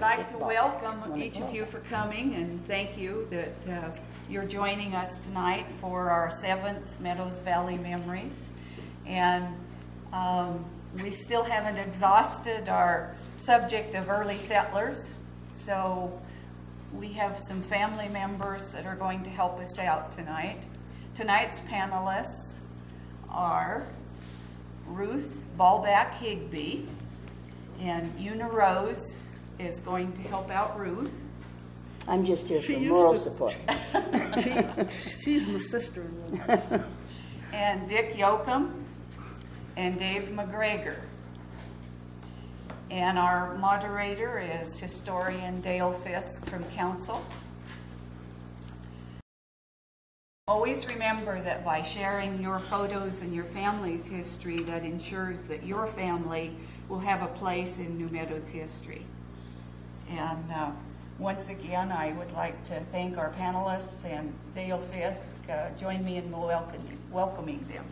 I'd like to welcome each of you for coming, and thank you that you're joining us tonight for our 7th Meadows Valley Memories. And we still haven't exhausted our subject of early settlers, so we have some family members that are going to help us out tonight. Tonight's panelists are Ruth Balbach Higby, and Una Rose is going to help out Ruth. I'm just here for moral support. She's my sister-in-law. And Dick Yoakum and Dave MacGregor. And our moderator is historian Dale Fisk from Council. Always remember that by sharing your photos and your family's history, that ensures that your family will have a place in New Meadows history. And once again, I would like to thank our panelists, and Dale Fisk, join me in welcoming them.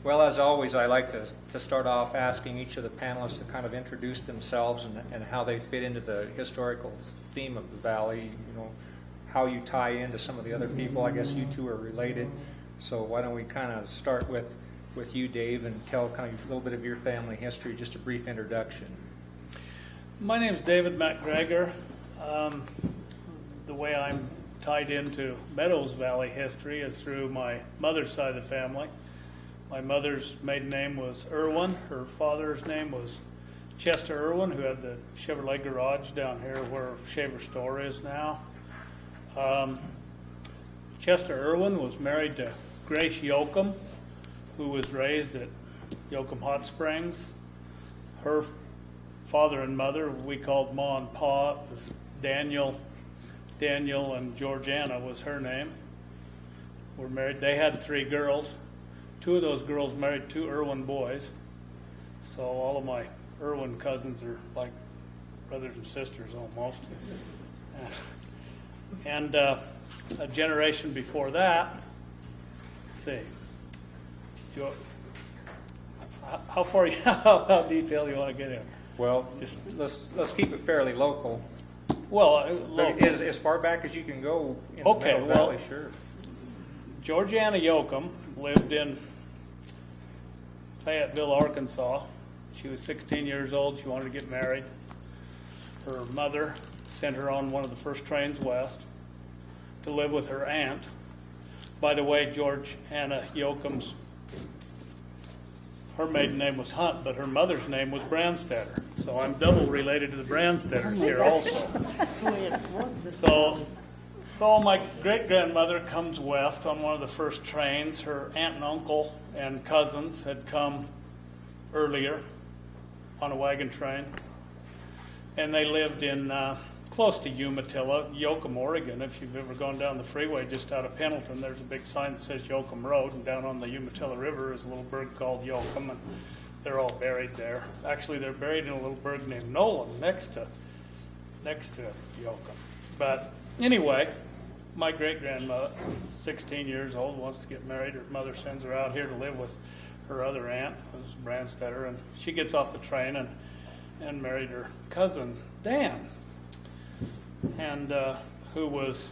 Well, as always, I like to start off asking each of the panelists to kind of introduce themselves and how they fit into the historical theme of the valley, you know, how you tie into some of the other people. I guess you two are related. So why don't we kind of start with you, Dave, and tell kind of a little bit of your family history, just a brief introduction. My name's David MacGregor. The way I'm tied into Meadows Valley history is through my mother's side of the family. My mother's maiden name was Irwin. Her father's name was Chester Irwin, who had the Chevrolet garage down here where Shaver Store is now. Chester Irwin was married to Grace Yoakum, who was raised at Yoakum Hot Springs. Her father and mother, we called Ma and Pa. It was Daniel and Georgiana was her name. Were married. They had 3 girls. 2 of those girls married 2 Irwin boys. So all of my Irwin cousins are like brothers and sisters almost. And a generation before that, let's see, how detailed you want to get in? Well, just let's keep it fairly local. Well, As far back as you can go in the Meadows Valley, sure. Georgiana Yoakum lived in Fayetteville, Arkansas. She was 16 years old. She wanted to get married. Her mother sent her on one of the first trains west to live with her aunt. By the way, Georgiana Yoakum's, her maiden name was Hunt, but her mother's name was Branstetter. So I'm double related to the Branstetters here also. So my great-grandmother comes west on one of the first trains. Her aunt and uncle and cousins had come earlier on a wagon train. And they lived in close to Umatilla, Yoakum, Oregon. If you've ever gone down the freeway just out of Pendleton, there's a big sign that says Yoakum Road. And down on the Umatilla River is a little burg called Yoakum, and they're all buried there. Actually, they're buried in a little burg named Nolan next to Yoakum. But anyway, my great-grandmother, 16 years old, wants to get married. Her mother sends her out here to live with her other aunt, who's Branstetter, and she gets off the train and married her cousin, Dan, and who was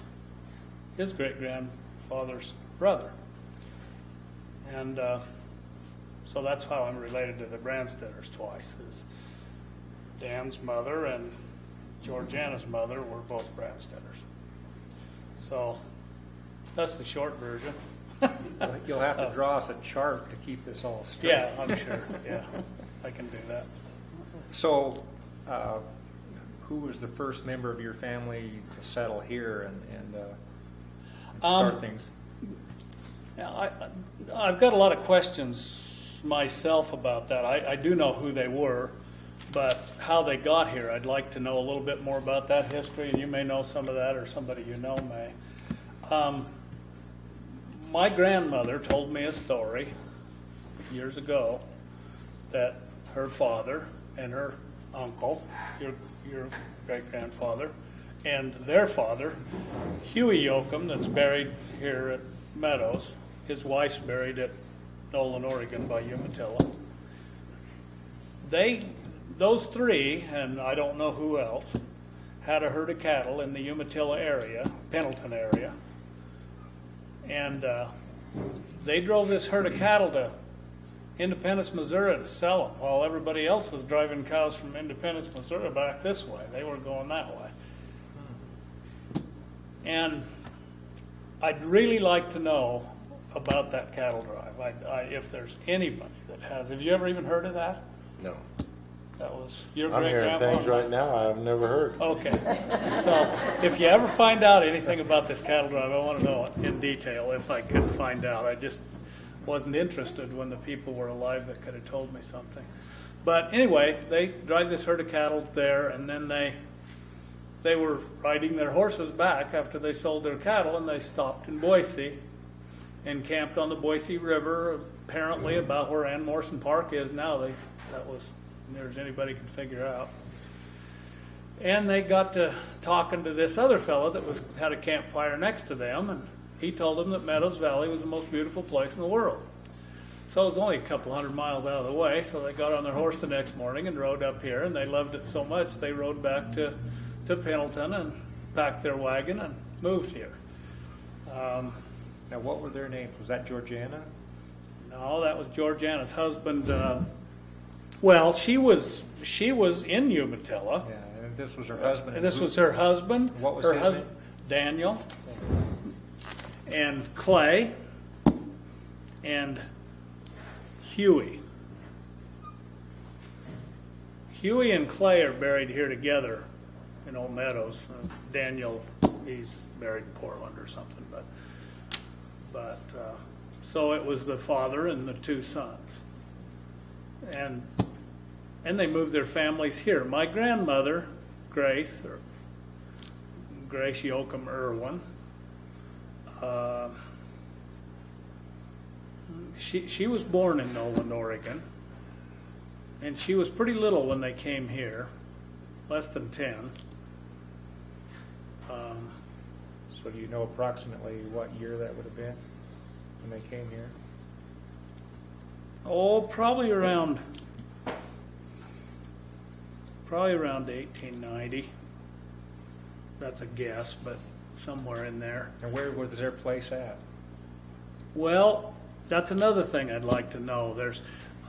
his great-grandfather's brother. And so that's how I'm related to the Branstetters twice, is Dan's mother and Georgiana's mother were both Branstetters. So that's the short version. You'll have to draw us a chart to keep this all straight. Yeah, I'm sure. Yeah, I can do that. So, who was the first member of your family to settle here and start things? I've got a lot of questions myself about that. I do know who they were, but how they got here, I'd like to know a little bit more about that history, and you may know some of that, or somebody you know may. My grandmother told me a story years ago that her father and her uncle, your great-grandfather, and their father, Huey Yoakum, that's buried here at Meadows. His wife's buried at Nolan, Oregon by Umatilla. those three, and I don't know who else, had a herd of cattle in the Umatilla area, Pendleton area, and they drove this herd of cattle to Independence, Missouri to sell them, while everybody else was driving cows from Independence, Missouri back this way. They were going that way. And I'd really like to know about that cattle drive. If there's anybody that has. Have you ever even heard of that? No. That was your I'm hearing great-grandpa? things right now I've never heard. Okay. So if you ever find out anything about this cattle drive, I want to know it in detail if I could find out. I just wasn't interested when the people were alive that could have told me something. But anyway, they drive this herd of cattle there, and then they were riding their horses back after they sold their cattle, and they stopped in Boise and camped on the Boise River, apparently about where Ann Morrison Park is now. That was near as anybody could figure out. And they got to talking to this other fellow that had a campfire next to them, and he told them that Meadows Valley was the most beautiful place in the world. So it was only a couple hundred miles out of the way, so they got on their horse the next morning and rode up here, and they loved it so much they rode back to Pendleton and packed their wagon and moved here. Now, what were their names? Was that Georgiana? No, that was Georgiana's husband. Well, she was in Umatilla. Yeah, and this was her husband. And this was her husband. What was her his husband? name? Daniel. And Clay. And Huey. Huey and Clay are buried here together in Old Meadows. Daniel, he's buried in Portland or something. But so it was the father and the two sons. And they moved their families here. My grandmother, Grace Yoakum Irwin, she was born in Noland, Oregon, and she was pretty little when they came here, less than 10. So do you know approximately what year that would have been when they came here? Oh, probably around 1890. That's a guess, but somewhere in there. And where was their place at? Well, that's another thing I'd like to know.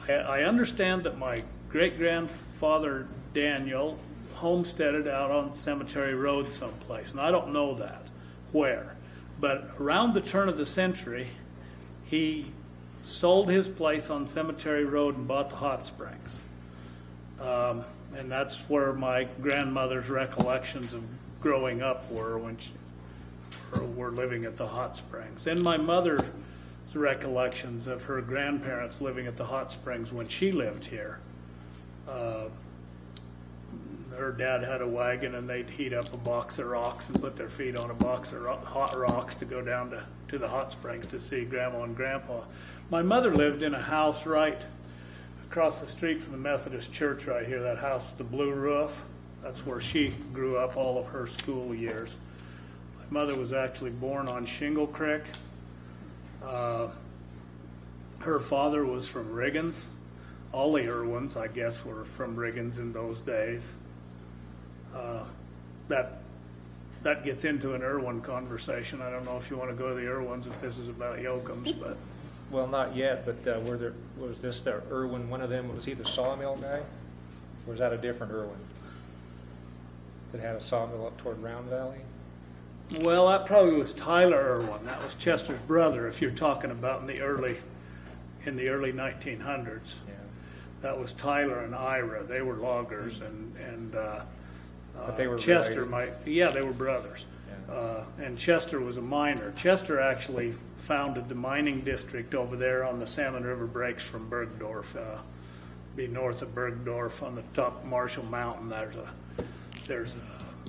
I understand that my great-grandfather Daniel homesteaded out on Cemetery Road someplace, and I don't know where. But around the turn of the century, he sold his place on Cemetery Road and bought the hot springs. And that's where my grandmother's recollections of growing up were when were living at the hot springs. And my mother's recollections of her grandparents living at the hot springs when she lived here. Her dad had a wagon, and they'd heat up a box of rocks and put their feet on a box of hot rocks to go down to the hot springs to see Grandma and Grandpa. My mother lived in a house right across the street from the Methodist church right here, that house with the blue roof. That's where she grew up all of her school years. My mother was actually born on Shingle Creek. Her father was from Riggins. All the Irwins, I guess, were from Riggins in those days. That gets into an Irwin conversation. I don't know if you want to go to the Irwins if this is about Yoakums, but Well, not yet, but was this the Irwin, one of them, was he the sawmill guy? Or was that a different Irwin that had a sawmill up toward Round Valley? well, that probably was Tyler Irwin. That was Chester's brother. If you're talking about in the early 1900s, Yeah. that was Tyler and Ira. They were loggers, and But they were Chester related. they were brothers. Yeah. And Chester was a miner. Chester actually founded the mining district over there on the Salmon River breaks from Bergdorf. Be north of Bergdorf on the top of Marshall Mountain. There's a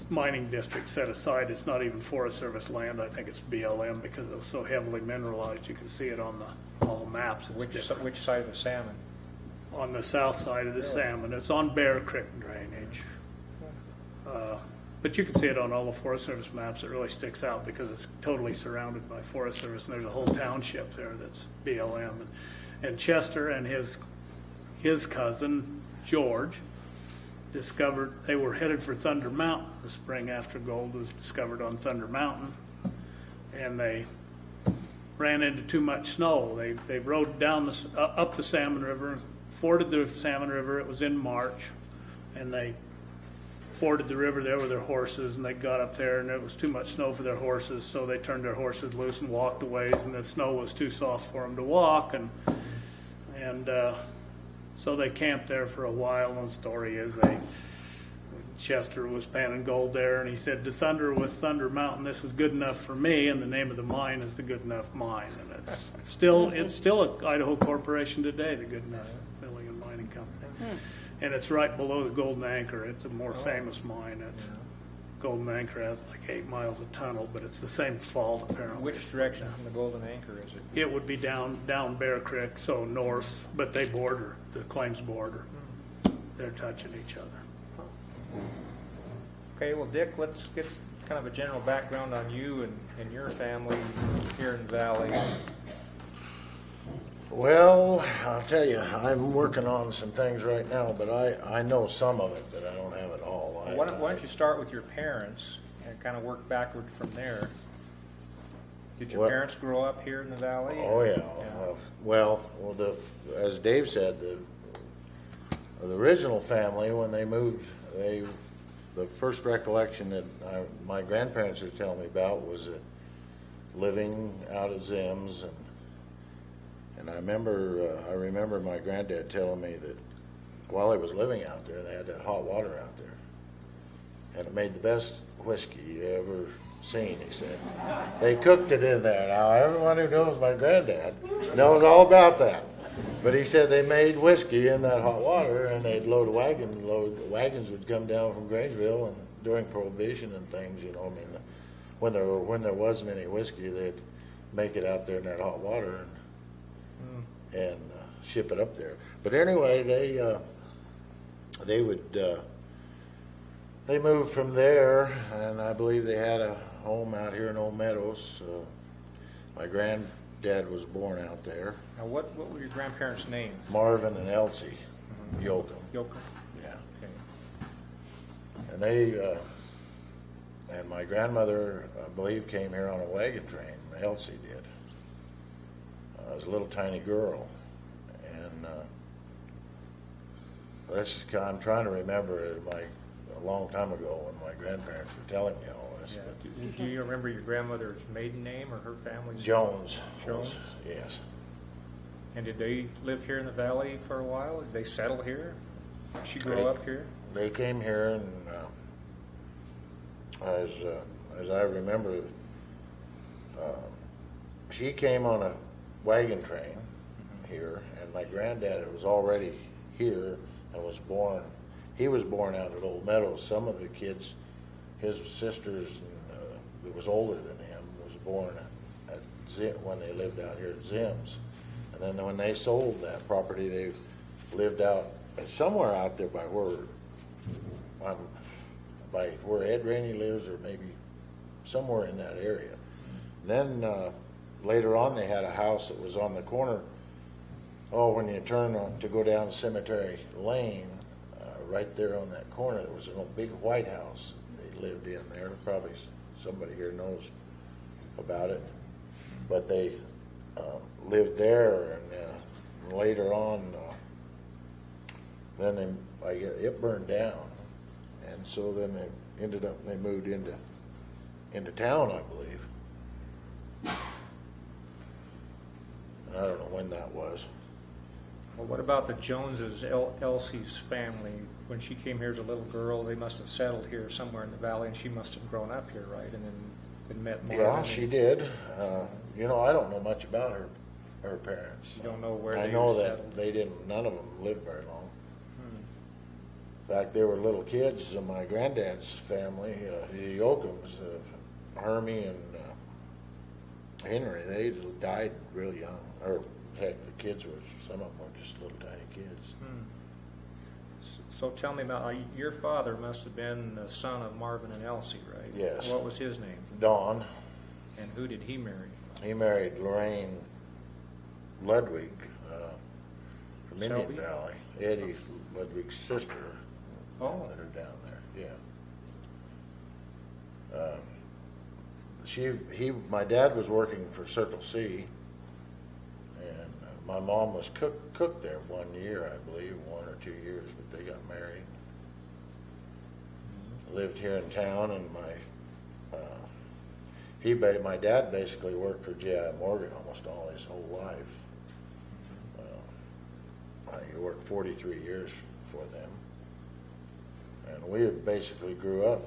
mining district set aside. It's not even Forest Service land. I think it's BLM because it was so heavily mineralized. You can see it on all the maps. It's different. Which side of the Salmon? On the south side of the Salmon. It's on Bear Creek drainage. But you can see it on all the Forest Service maps. It really sticks out because it's totally surrounded by Forest Service, and there's a whole township there that's BLM. And Chester and his cousin George, discovered they were headed for Thunder Mountain the spring after gold was discovered on Thunder Mountain, and they ran into too much snow. They rode down up the Salmon River, forded the Salmon River. It was in March, and they forded the river there with their horses, and they got up there, and it was too much snow for their horses, so they turned their horses loose and walked a ways, and the snow was too soft for them to walk, and so they camped there for a while. And the story is Chester was panning gold there, and he said, "To thunder with Thunder Mountain, this is good enough for me," and the name of the mine is the Good Enough Mine, and it's still an Idaho corporation today, the Good Enough Milling and Mining Company. And it's right below the Golden Anchor. It's a more famous mine. Golden Anchor has like 8 miles of tunnel, but it's the same fault apparently. Which direction from the Golden Anchor is it? It would be down Bear Creek, so north, but they border, the claims border. They're touching each other. Okay, well, Dick, let's get kind of a general background on you and your family here in the valley. Well, I'll tell you, I'm working on some things right now, but I know some of it, but I don't have it all. Why don't you start with your parents and kind of work backward from there? Did your parents grow up here in the valley? Oh, yeah. Well, as Dave said, the original family, when they moved, the first recollection that my grandparents were telling me about was living out at Zims, and I remember my granddad telling me that while he was living out there, they had that hot water out there, and it made the best whiskey you ever seen. He said they cooked it in there. Now everyone who knows my granddad knows all about that. But he said they made whiskey in that hot water, and they'd load wagons would come down from Grangeville, and during Prohibition and things, I mean, when there wasn't any whiskey, they'd make it out there in that hot water and ship it up there. But anyway, they moved from there, and I believe they had a home out here in Old Meadows. My granddad was born out there. Now, what were your grandparents' names? Marvin and Elsie Yoakum. Yoakum. Yeah. Okay. And and my grandmother, I believe, came here on a wagon train. Elsie did. As a little tiny girl, and I'm trying to remember it a long time ago when my grandparents were telling me all this. Yeah. Do you remember your grandmother's maiden name or her family's Jones. Jones? Yes. And did they live here in the valley for a while? Did they settle here? Did she grow up here? They came here, and as I remember, she came on a wagon train here, and my granddad was already here and was born. He was born out at Old Meadows. Some of the kids, his sisters, that was older than him, was born at when they lived out here at Zims. And then when they sold that property, they lived out somewhere out there by where Ed Rainey lives, or maybe somewhere in that area. And then later on, they had a house that was on the corner. When you turn to go down Cemetery Lane, right there on that corner, there was a big white house they lived in there. Probably somebody here knows about it. But they lived there, and later on, then it burned down, and so then they moved into town, I believe. I don't know when that was. Well, what about the Joneses, Elsie's family? When she came here as a little girl, they must have settled here somewhere in the valley, and she must have grown up here, right? And then met Marvin. Yeah, she did. I don't know much about her parents. You don't know where I they know were that settled? none of them lived very long. In fact, they were little kids in my granddad's family, the Yoakums, Hermie and Henry. They died real young. Or heck, the kids some of them were just little tiny kids. So tell me about, your father must have been the son of Marvin and Elsie, right? Yes. What was his name? Don. And who did he marry? He married Lorraine Ludwig from Indian Shelby? Valley. Eddie Ludwig's sister. Oh. That are down there. Yeah. My dad was working for Circle C, and my mom was cook there 1 year, I believe, 1 or 2 years, but they got married. Lived here in town, and my dad basically worked for J.I. Morgan almost all his whole life. He worked 43 years for them, and we basically grew up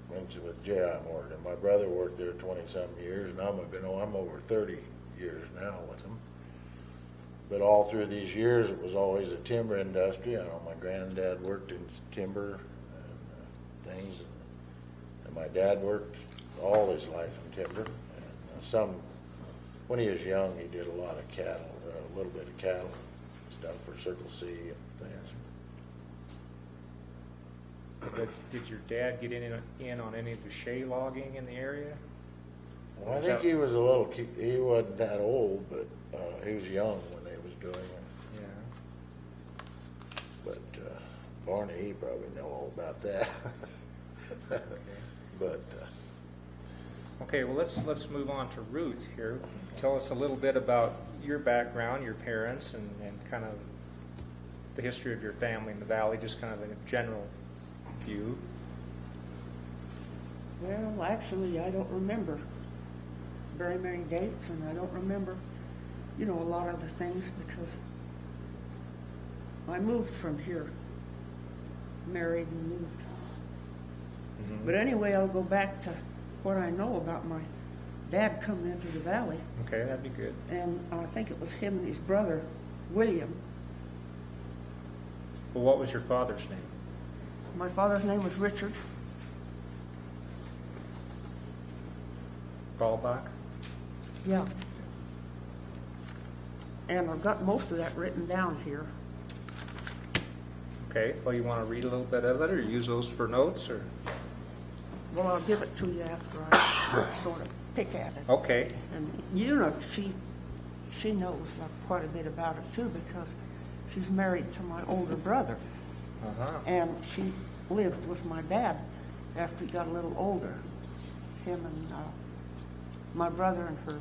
with J.I. Morgan. My brother worked there 20-something years, and I'm over 30 years now with him. But all through these years, it was always a timber industry. I know my granddad worked in timber and things, and my dad worked all his life in timber. And when he was young, he did a lot of cattle, a little bit of cattle stuff for Circle C and things. Did your dad get in on any of the shea logging in the area? Well, I think he was he wasn't that old, but he was young when they was doing it. Yeah. But Barney, he probably know all about that. But Okay, well, let's move on to Ruth here. Tell us a little bit about your background, your parents, and kind of the history of your family in the valley, just kind of in a general view. Well, actually, I don't remember very many dates, and I don't remember, a lot of the things because I moved from here, married and moved. Mm-hmm. But anyway, I'll go back to what I know about my dad coming into the valley, Okay, that'd be good. and I think it was him and his brother, William. Well, what was your father's name? My father's name was Richard. Balbach? Yeah. And I've got most of that written down here. Okay, well, you want to read a little bit of it, or use those for notes, or? Well, I'll give it to you after I sort of pick at it. Okay. And she knows quite a bit about it too because she's married to my older brother, Uh-huh. and she lived with my dad after he got a little older. Him and my brother and her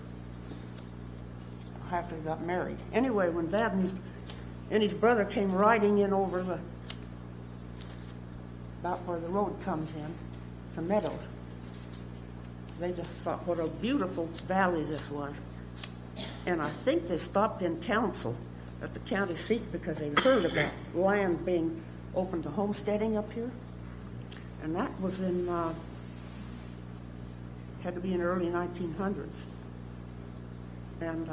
after they got married. Anyway, when Dad and his brother came riding in over about where the road comes in to Meadows, they just thought what a beautiful valley this was. And I think they stopped in council at the county seat because they heard about land being open to homesteading up here. And that was had to be in the early 1900s. And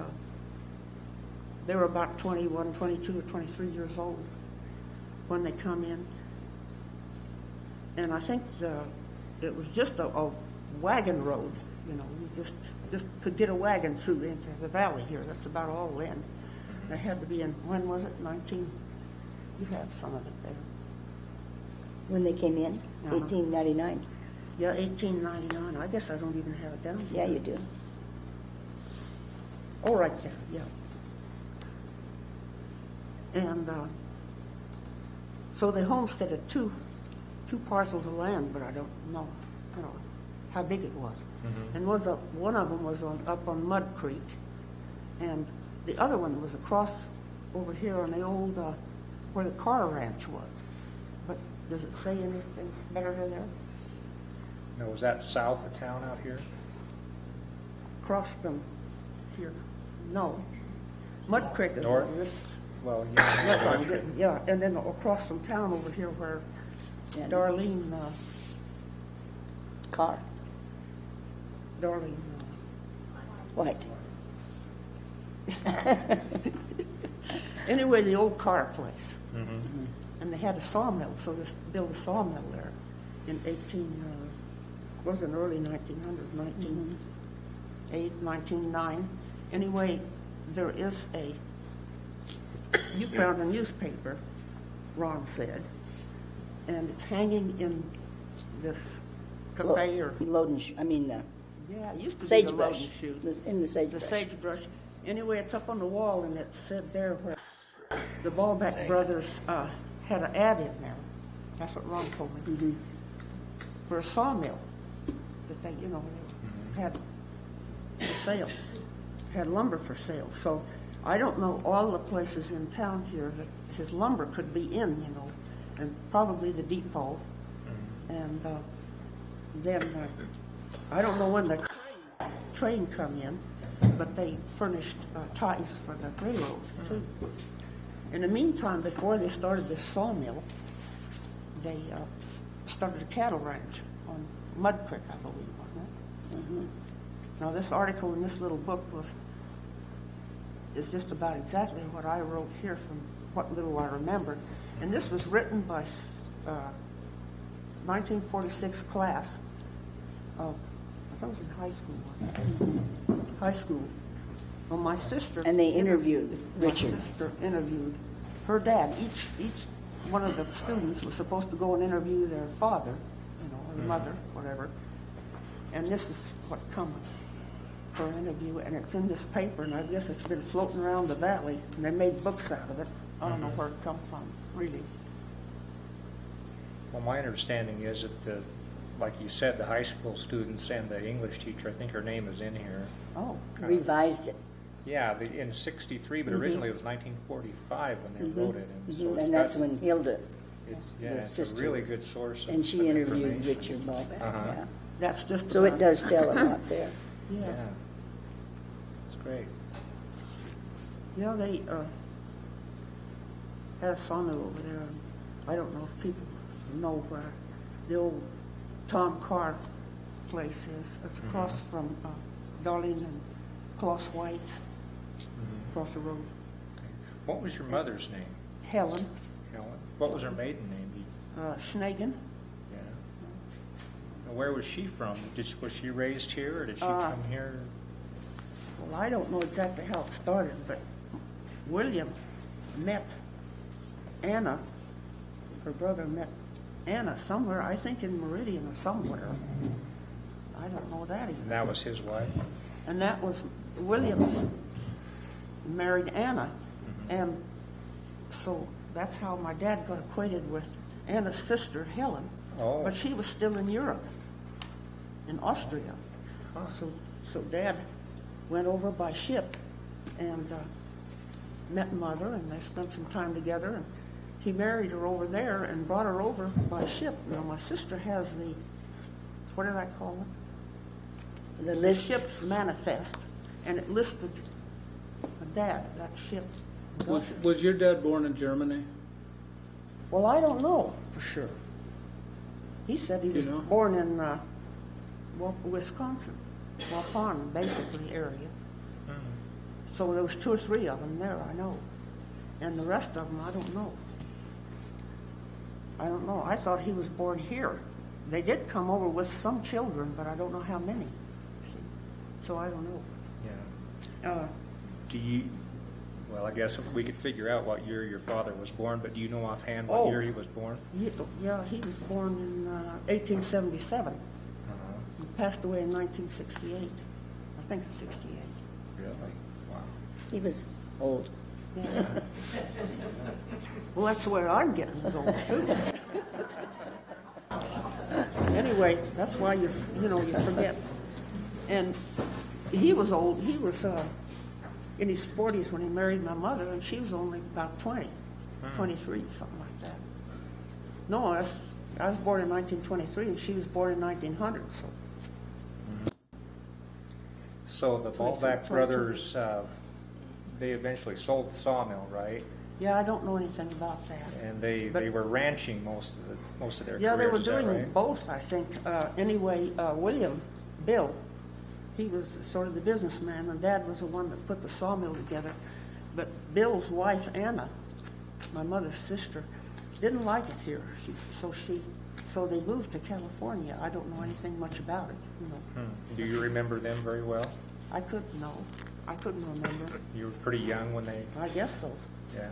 they were about 21, 22, or 23 years old when they come in. And I think it was just a wagon road, you just could get a wagon through into the valley here. That's about all then. They had to be in, when was it? You have some of it there. When they came in, Uh-huh. 1899. Yeah, 1899. I guess I don't even have it down here. Yeah, you do. Oh, right there, yeah. And so they homesteaded two parcels of land, but I don't know, how big it was. Mhm. And one of them was up on Mud Creek, and the other one was across over here on the old where the car ranch was. But does it say anything better than there? Now, was that south of town out here? Across from here? No. Mud Creek is North? on this. Well, Yes, I yeah. did, yeah, and then across from town over here where Yeah. Darlene, Car. White. anyway, the old car place. Mhm. And they had a sawmill, so they built a sawmill there in wasn't early 1900s, 1908, 1909. Anyway, there is you found a newspaper, Ron said, and it's hanging in this cafe or, yeah, it used to be the loading Sagebrush. chute. In the The sagebrush. sagebrush. Anyway, it's up on the wall, and it said there where the Balbach brothers had an ad in there. That's what Ron told me. For a sawmill that they, they had for sale, had lumber for sale. So I don't know all the places in town here that his lumber could be in, and probably the depot. And then I don't know when the train come in, but they furnished ties for the railroad too. In the meantime, before they started this sawmill, they started a cattle ranch on Mud Creek, I believe, wasn't it? Mm-hmm. Now, this article in this little book is just about exactly what I wrote here from what little I remember. And this was written by 1946 class of, I thought it was in high school, wasn't it? High school. Well, my sister... And they interviewed Richard. My sister interviewed her dad. Each one of the students was supposed to go and interview their father, or mother, whatever. And this is what comes for an interview, and it's in this paper, and I guess it's been floating around the valley, and they made books out of it. I don't know where it come from, really. Well, my understanding is that like you said, the high school students and the English teacher, I think her name is in here. Oh. Revised it. Yeah, in '63, but originally it was 1945 when they wrote it. And, so And that's when Hilda, it's a sister really was- good source of and she interviewed information. Richard Balbach. Yeah. That's just So it about- does tell a lot there. Yeah. Yeah, it's great. Yeah, they had a sawmill over there. And I don't know if people know where the old Tom Carr place is. It's across from Darling and Klaus White, across the road. What was your mother's name? Helen Helen. What was her maiden name? Schnagen. Yeah. And where was she from? Was she raised here, or did she come here? Well, I don't know exactly how it started, but William met Anna, her brother met Anna somewhere, I think in Meridian or somewhere. I don't know that even. And that was his wife? And that was Williams married Anna. And so that's how my dad got acquainted with Anna's sister, Helen. Oh. But she was still in Europe, in Austria. So Dad went over by ship and met Mother, and they spent some time together. And he married her over there and brought her over by ship. Now, my sister has the, what did I call it? The list. Ship's manifest, and it listed my dad, that ship. Was your dad born in Germany? Well, I don't know for sure. He said he was You know? born in Wisconsin, Waupun, basically, area. So there was 2 or 3 of them there, I know. And the rest of them, I don't know. I don't know. I thought he was born here. They did come over with some children, but I don't know how many. See? So I don't know. Yeah. Do you? Well, I guess we could figure out what year your father was born, but do you know offhand what Oh. year he was born? Yeah, he was born in 1877. He passed away in 1968. I think it's 68. Really? Wow. He was old. Yeah. Well, that's where I'm getting is old too. Anyway, that's why you forget. And he was old. He was in his 40s when he married my mother, and she was only about 20, 23, something like that. No, I was born in 1923, and she was born in 1900. So the 23, Balbach 22. brothers, they eventually sold the sawmill, right? Yeah, I don't know anything about that. And they were ranching most of their Yeah, careers. they were is that doing right? both, I think. Anyway, Bill, he was sort of the businessman, and Dad was the one that put the sawmill together. But Bill's wife, Anna, my mother's sister, didn't like it here. So they moved to California. I don't know anything much about it, Do you remember them very well? I couldn't remember. You were pretty young when they. I guess so. Yeah.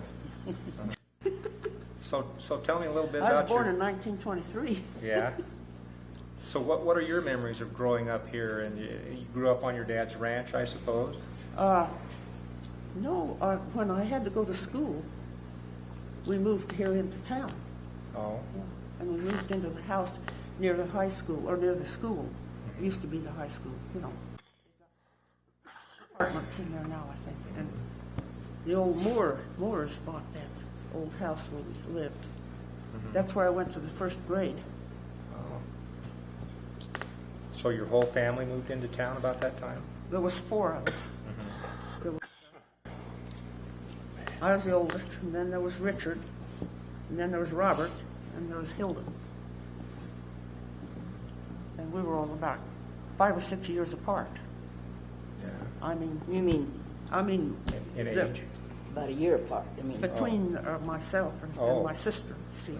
So tell me a little bit I was about born your. in 1923. Yeah. So what are your memories of growing up here? And you grew up on your dad's ranch, I suppose. No, when I had to go to school, we moved here into town. Oh, And we moved into the house near the high school, or near the school. It used to be the high school, you know. Apartments in there now, I think. And the old Moores bought that old house where we lived. That's where I went to the first grade. oh. So your whole family moved into town about that time? There was 4 of us. There was, I was the oldest, and then there was Richard, and then there was Robert, and there was Hilda. And we were all about 5 or 6 years apart. Yeah. I mean, You mean In The- age? about a year apart? I mean, between myself Oh. and my sister, see,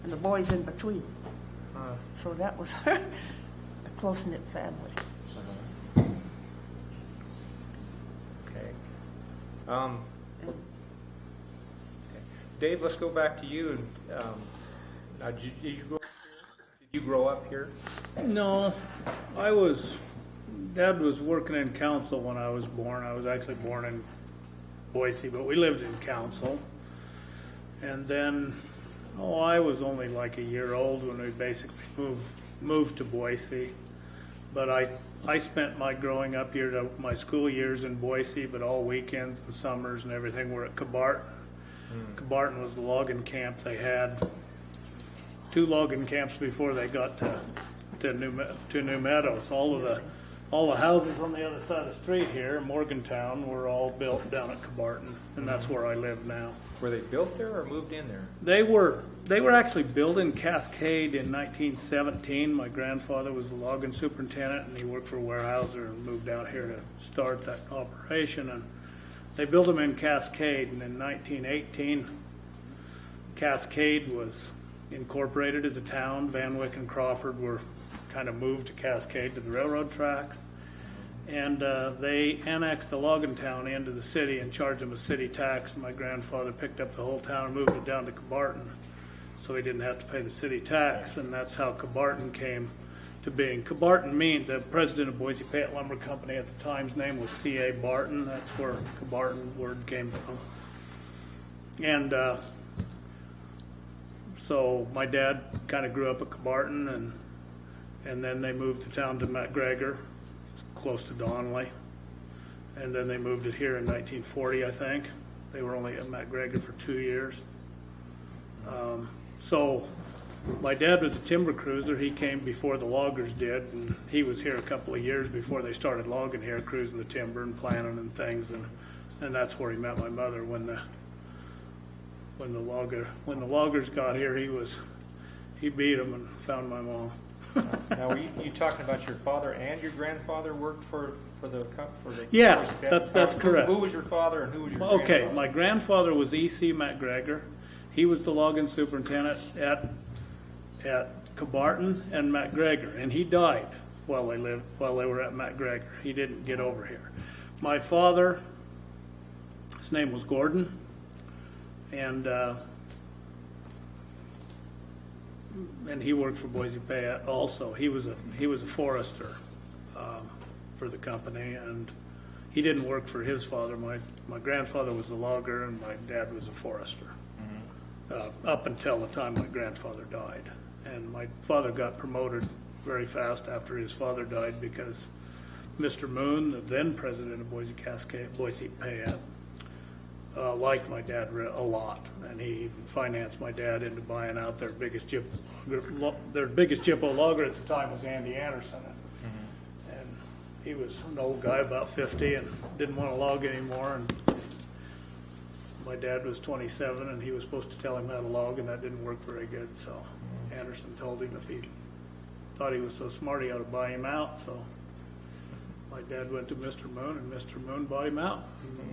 and the boys in between. Uh, So that was a close-knit family. Okay. Okay. Dave, let's go back to you. And did you grow up here? No, Dad was working in council when I was born. I was actually born in Boise, but we lived in council. And then, I was only like a year old when we basically moved to Boise. But I spent my growing up here, to my school years in Boise, but all weekends and summers and everything were at Cabarton. Cabarton was the logging camp. They had 2 logging camps before they got to New Meadows. All the houses on the other side of the street here, Morgantown, were all built down at Cabarton, and that's where I live now. Were they built there or moved in there? They were actually built in Cascade in 1917. My grandfather was the logging superintendent, and he worked for Weyerhaeuser and moved out here to start that operation. And they built them in Cascade, and in 1918, Cascade was incorporated as a town. Van Wyck and Crawford were kind of moved to Cascade to the railroad tracks. And they annexed the logging town into the city and charged them a city tax. And my grandfather picked up the whole town and moved it down to Cabarton, so he didn't have to pay the city tax. And that's how Cabarton came to being. Cabarton the president of Boise Payette Lumber Company at the time's name was C.A. Barton. That's where Cabarton word came from. And so my dad kind of grew up at Cabarton, and then they moved the town to MacGregor, close to Donley. And then they moved it here in 1940, I think. They were only at MacGregor for 2 years. So my dad was a timber cruiser. He came before the loggers did, and he was here a couple of years before they started logging here, cruising the timber and planting and things. And that's where he met my mother when the loggers got here. He beat them and found my mom. Now, were you talking about your father and your grandfather worked for the Yeah, Boise Payette? that's correct. Who was your father and who was your Okay, grandfather? my grandfather was E.C. MacGregor. He was the logging superintendent at Cabarton and MacGregor, and he died while they were at MacGregor. He didn't get over here. My father, his name was Gordon, and he worked for Boise Payette also. He was a forester for the company, and he didn't work for his father. My grandfather was a logger, and my dad was a forester. Up until the time my grandfather died. And my father got promoted very fast after his father died because Mr. Moon, the then president of Boise Payette, liked my dad a lot, and he financed my dad into buying out their biggest Jippo logger at the time was Andy Anderson. And he was an old guy, about 50, and didn't want to log anymore. And my dad was 27, and he was supposed to tell him how to log, and that didn't work very good. So Anderson told him if he thought he was so smart, he ought to buy him out. So my dad went to Mr. Moon, and Mr. Moon bought him out.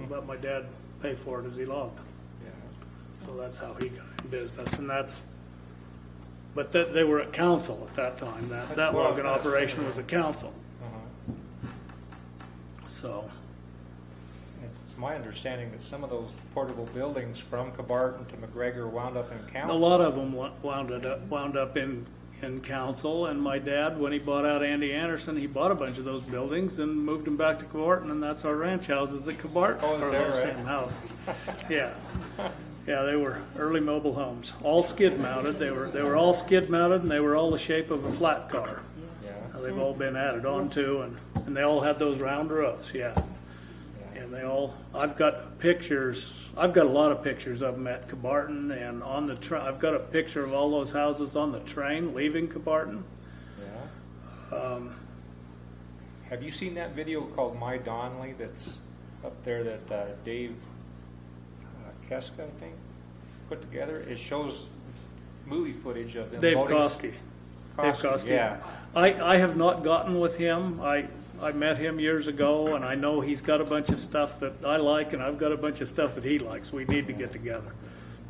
He let my dad pay for it as he logged. So that's how he got in business, and but they were at council at that time. That what I was logging gonna operation say. was a council. So. It's my understanding that some of those portable buildings from Cabarton to MacGregor wound up in council. A lot of them wound up in council, and my dad, when he bought out Andy Anderson, he bought a bunch of those buildings and moved them back to Cabarton, and that's our ranch houses at Cabarton. Oh, is are that those right? same houses. Yeah. Yeah, they were early mobile homes, all skid mounted. They were all skid mounted, and they were all the shape of a flat car. Yeah. They've all been added onto, and they all had those round roofs. Yeah. Yeah. And they all, I've got pictures, I've got a lot of pictures of them at Cabarton and on the train. I've got a picture of all those houses on the train leaving Cabarton. Yeah. Have you seen that video called My Donnelly that's up there that Dave Keska, I think, put together? It shows movie footage of them. Dave loading- Koski. Dave Koski. Yeah. I have not gotten with him. I met him years ago, and I know he's got a bunch of stuff that I like, and I've got a bunch of stuff that he likes. We need to get together,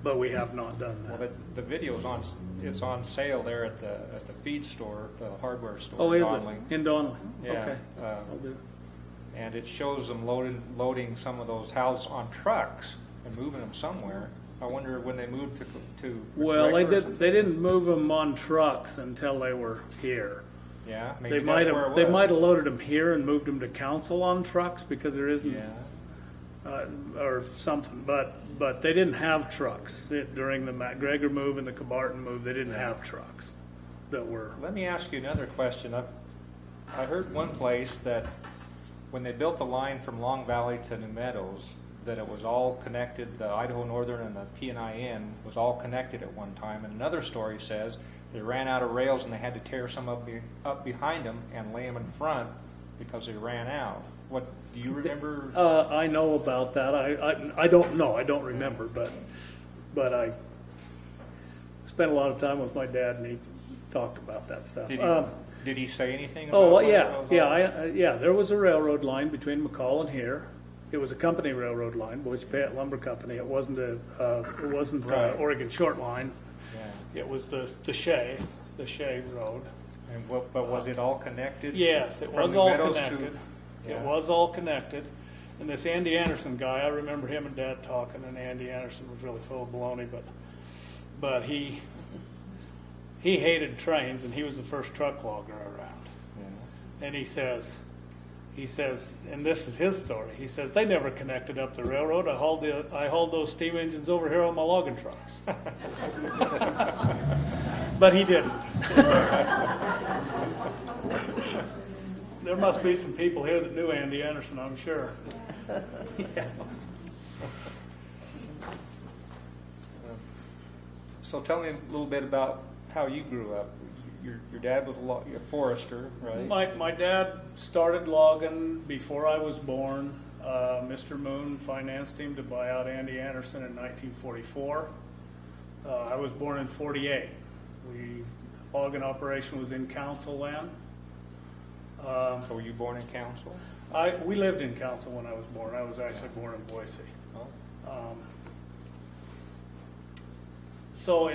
but we have not done Well, that. the video's on. It's on sale there at the feed store, the hardware store. Oh, in is Donnelly. it? In Donnelly? Yeah. Okay. I'll do. And it shows them loading some of those houses on trucks and moving them somewhere. I wonder when they moved to Well, MacGregor or they didn't move them on trucks until they were here. Yeah, maybe They might that's where it have they was. might have loaded them here and moved them to council on trucks because there isn't Yeah. or something. But they didn't have trucks during the MacGregor move and the Cabarton move. They didn't have trucks that were. Let me ask you another question. I heard one place that when they built the line from Long Valley to New Meadows, that it was all connected. The Idaho Northern and the PNIN was all connected at one time. And another story says they ran out of rails and they had to tear some up behind them and lay them in front because they ran out. What do you remember? I know about that. I don't know. I don't remember, but I spent a lot of time with my dad, and he talked about that stuff. Did he say anything? Oh, about well, what yeah, it was yeah, all- yeah. There was a railroad line between McCall and here. It was a company railroad line, Boise Payette Lumber Company. It wasn't Right. Oregon Short Line. Yeah. It was the Shea Road. And but was it all connected? Yes, it From was New all Meadows to- connected. It Yeah. was all connected. And this Andy Anderson guy, I remember him and Dad talking, and Andy Anderson was really full of baloney, but he hated trains, and he was the first truck logger around. Yeah. And he says, and this is his story. He says they never connected up the railroad. I hauled those steam engines over here on my logging trucks. But he didn't. There must be some people here that knew Andy Anderson, I'm sure. So tell me a little bit about how you grew up. Your dad was a forester, right? My dad started logging before I was born. Mr. Moon financed him to buy out Andy Anderson in 1944. I was born in 48. Logging operation was in council then. So were you born in council? We lived in council when I was born. I was actually born in Boise. Oh. So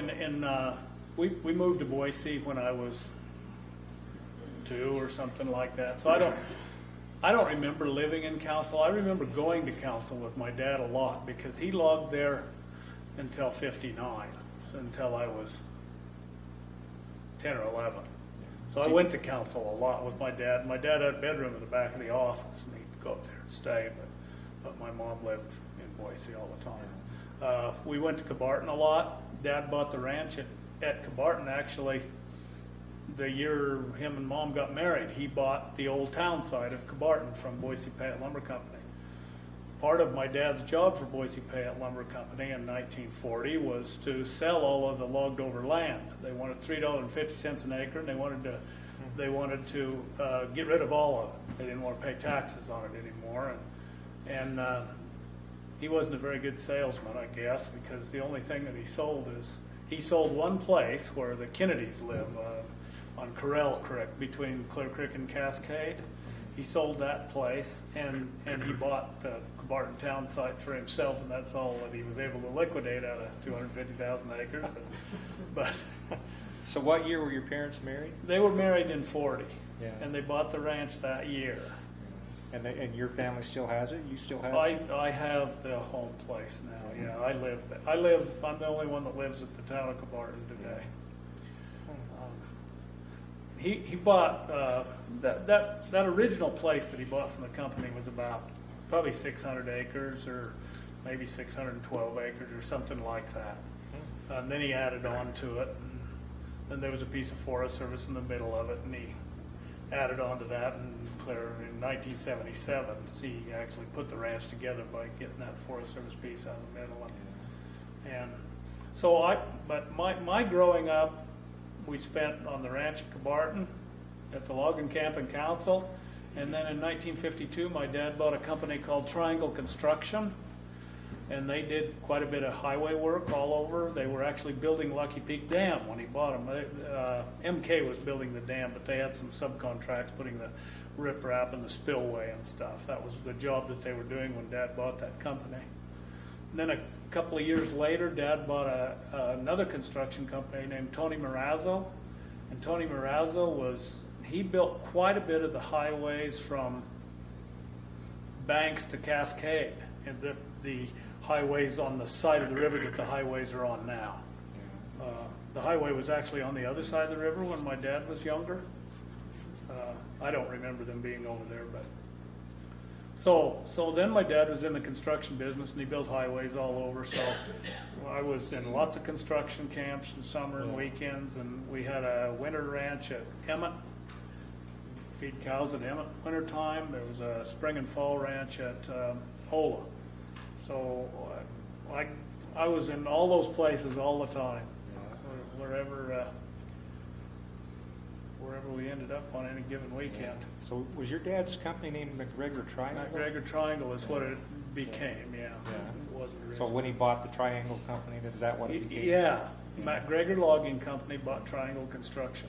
we moved to Boise when I was 2 or something like that. So I don't remember living in council. I remember going to council with my dad a lot because he logged there until 59, so until I was 10 or 11. So I went to council a lot with my dad. My dad had a bedroom in the back of the office, and he'd go up there and stay, but my mom lived in Boise all the time. We went to Cabarton a lot. Dad bought the ranch at Cabarton, actually. The year him and Mom got married, he bought the old town site of Cabarton from Boise Payette Lumber Company. Part of my dad's job for Boise Payette Lumber Company in 1940 was to sell all of the logged over land. They wanted $3.50 an acre, and they wanted to get rid of all of it. They didn't want to pay taxes on it anymore, and he wasn't a very good salesman, I guess, because the only thing that he sold one place where the Kennedys live, on Corral Creek, between Clear Creek and Cascade. He sold that place, and he bought the Cabarton town site for himself, and that's all that he was able to liquidate out of 250,000 acres. But So what year were your parents married? they were married in 40, Yeah. and they bought the ranch that year. And your family still has it? You still have it? I have the home place now. Yeah, I live there. I'm the only one that lives at the town of Cabarton today. He bought that original place that he bought from the company was about probably 600 acres or maybe 612 acres or something like that. And then he added on to it. And then there was a piece of Forest Service in the middle of it, and he added on to that. And in 1977, he actually put the ranch together by getting that Forest Service piece out of the middle. And so but my growing up, we spent on the ranch at Cabarton, at the Logging Camp and Council. And then in 1952, my dad bought a company called Triangle Construction, and they did quite a bit of highway work all over. They were actually building Lucky Peak Dam when he bought them. MK was building the dam, but they had some subcontracts putting the riprap and the spillway and stuff. That was the job that they were doing when Dad bought that company. And then a couple of years later, Dad bought another construction company named Tony Marazzo. And Tony Marazzo he built quite a bit of the highways from Banks to Cascade, and the highways on the side of the river that the highways are on now. The highway was actually on the other side of the river when my dad was younger. I don't remember them being over there, but so then my dad was in the construction business, and he built highways all over. So I was in lots of construction camps in summer and weekends, and we had a winter ranch at Emmett. Feed cows at Emmett wintertime. There was a spring and fall ranch at Ola. So I was in all those places all the time, wherever we ended up on any given weekend. So was your dad's company named MacGregor Triangle? MacGregor Triangle is what it became, yeah. It wasn't So originally. when he bought the Triangle Company, is that what it became? Yeah. MacGregor Logging Company bought Triangle Construction.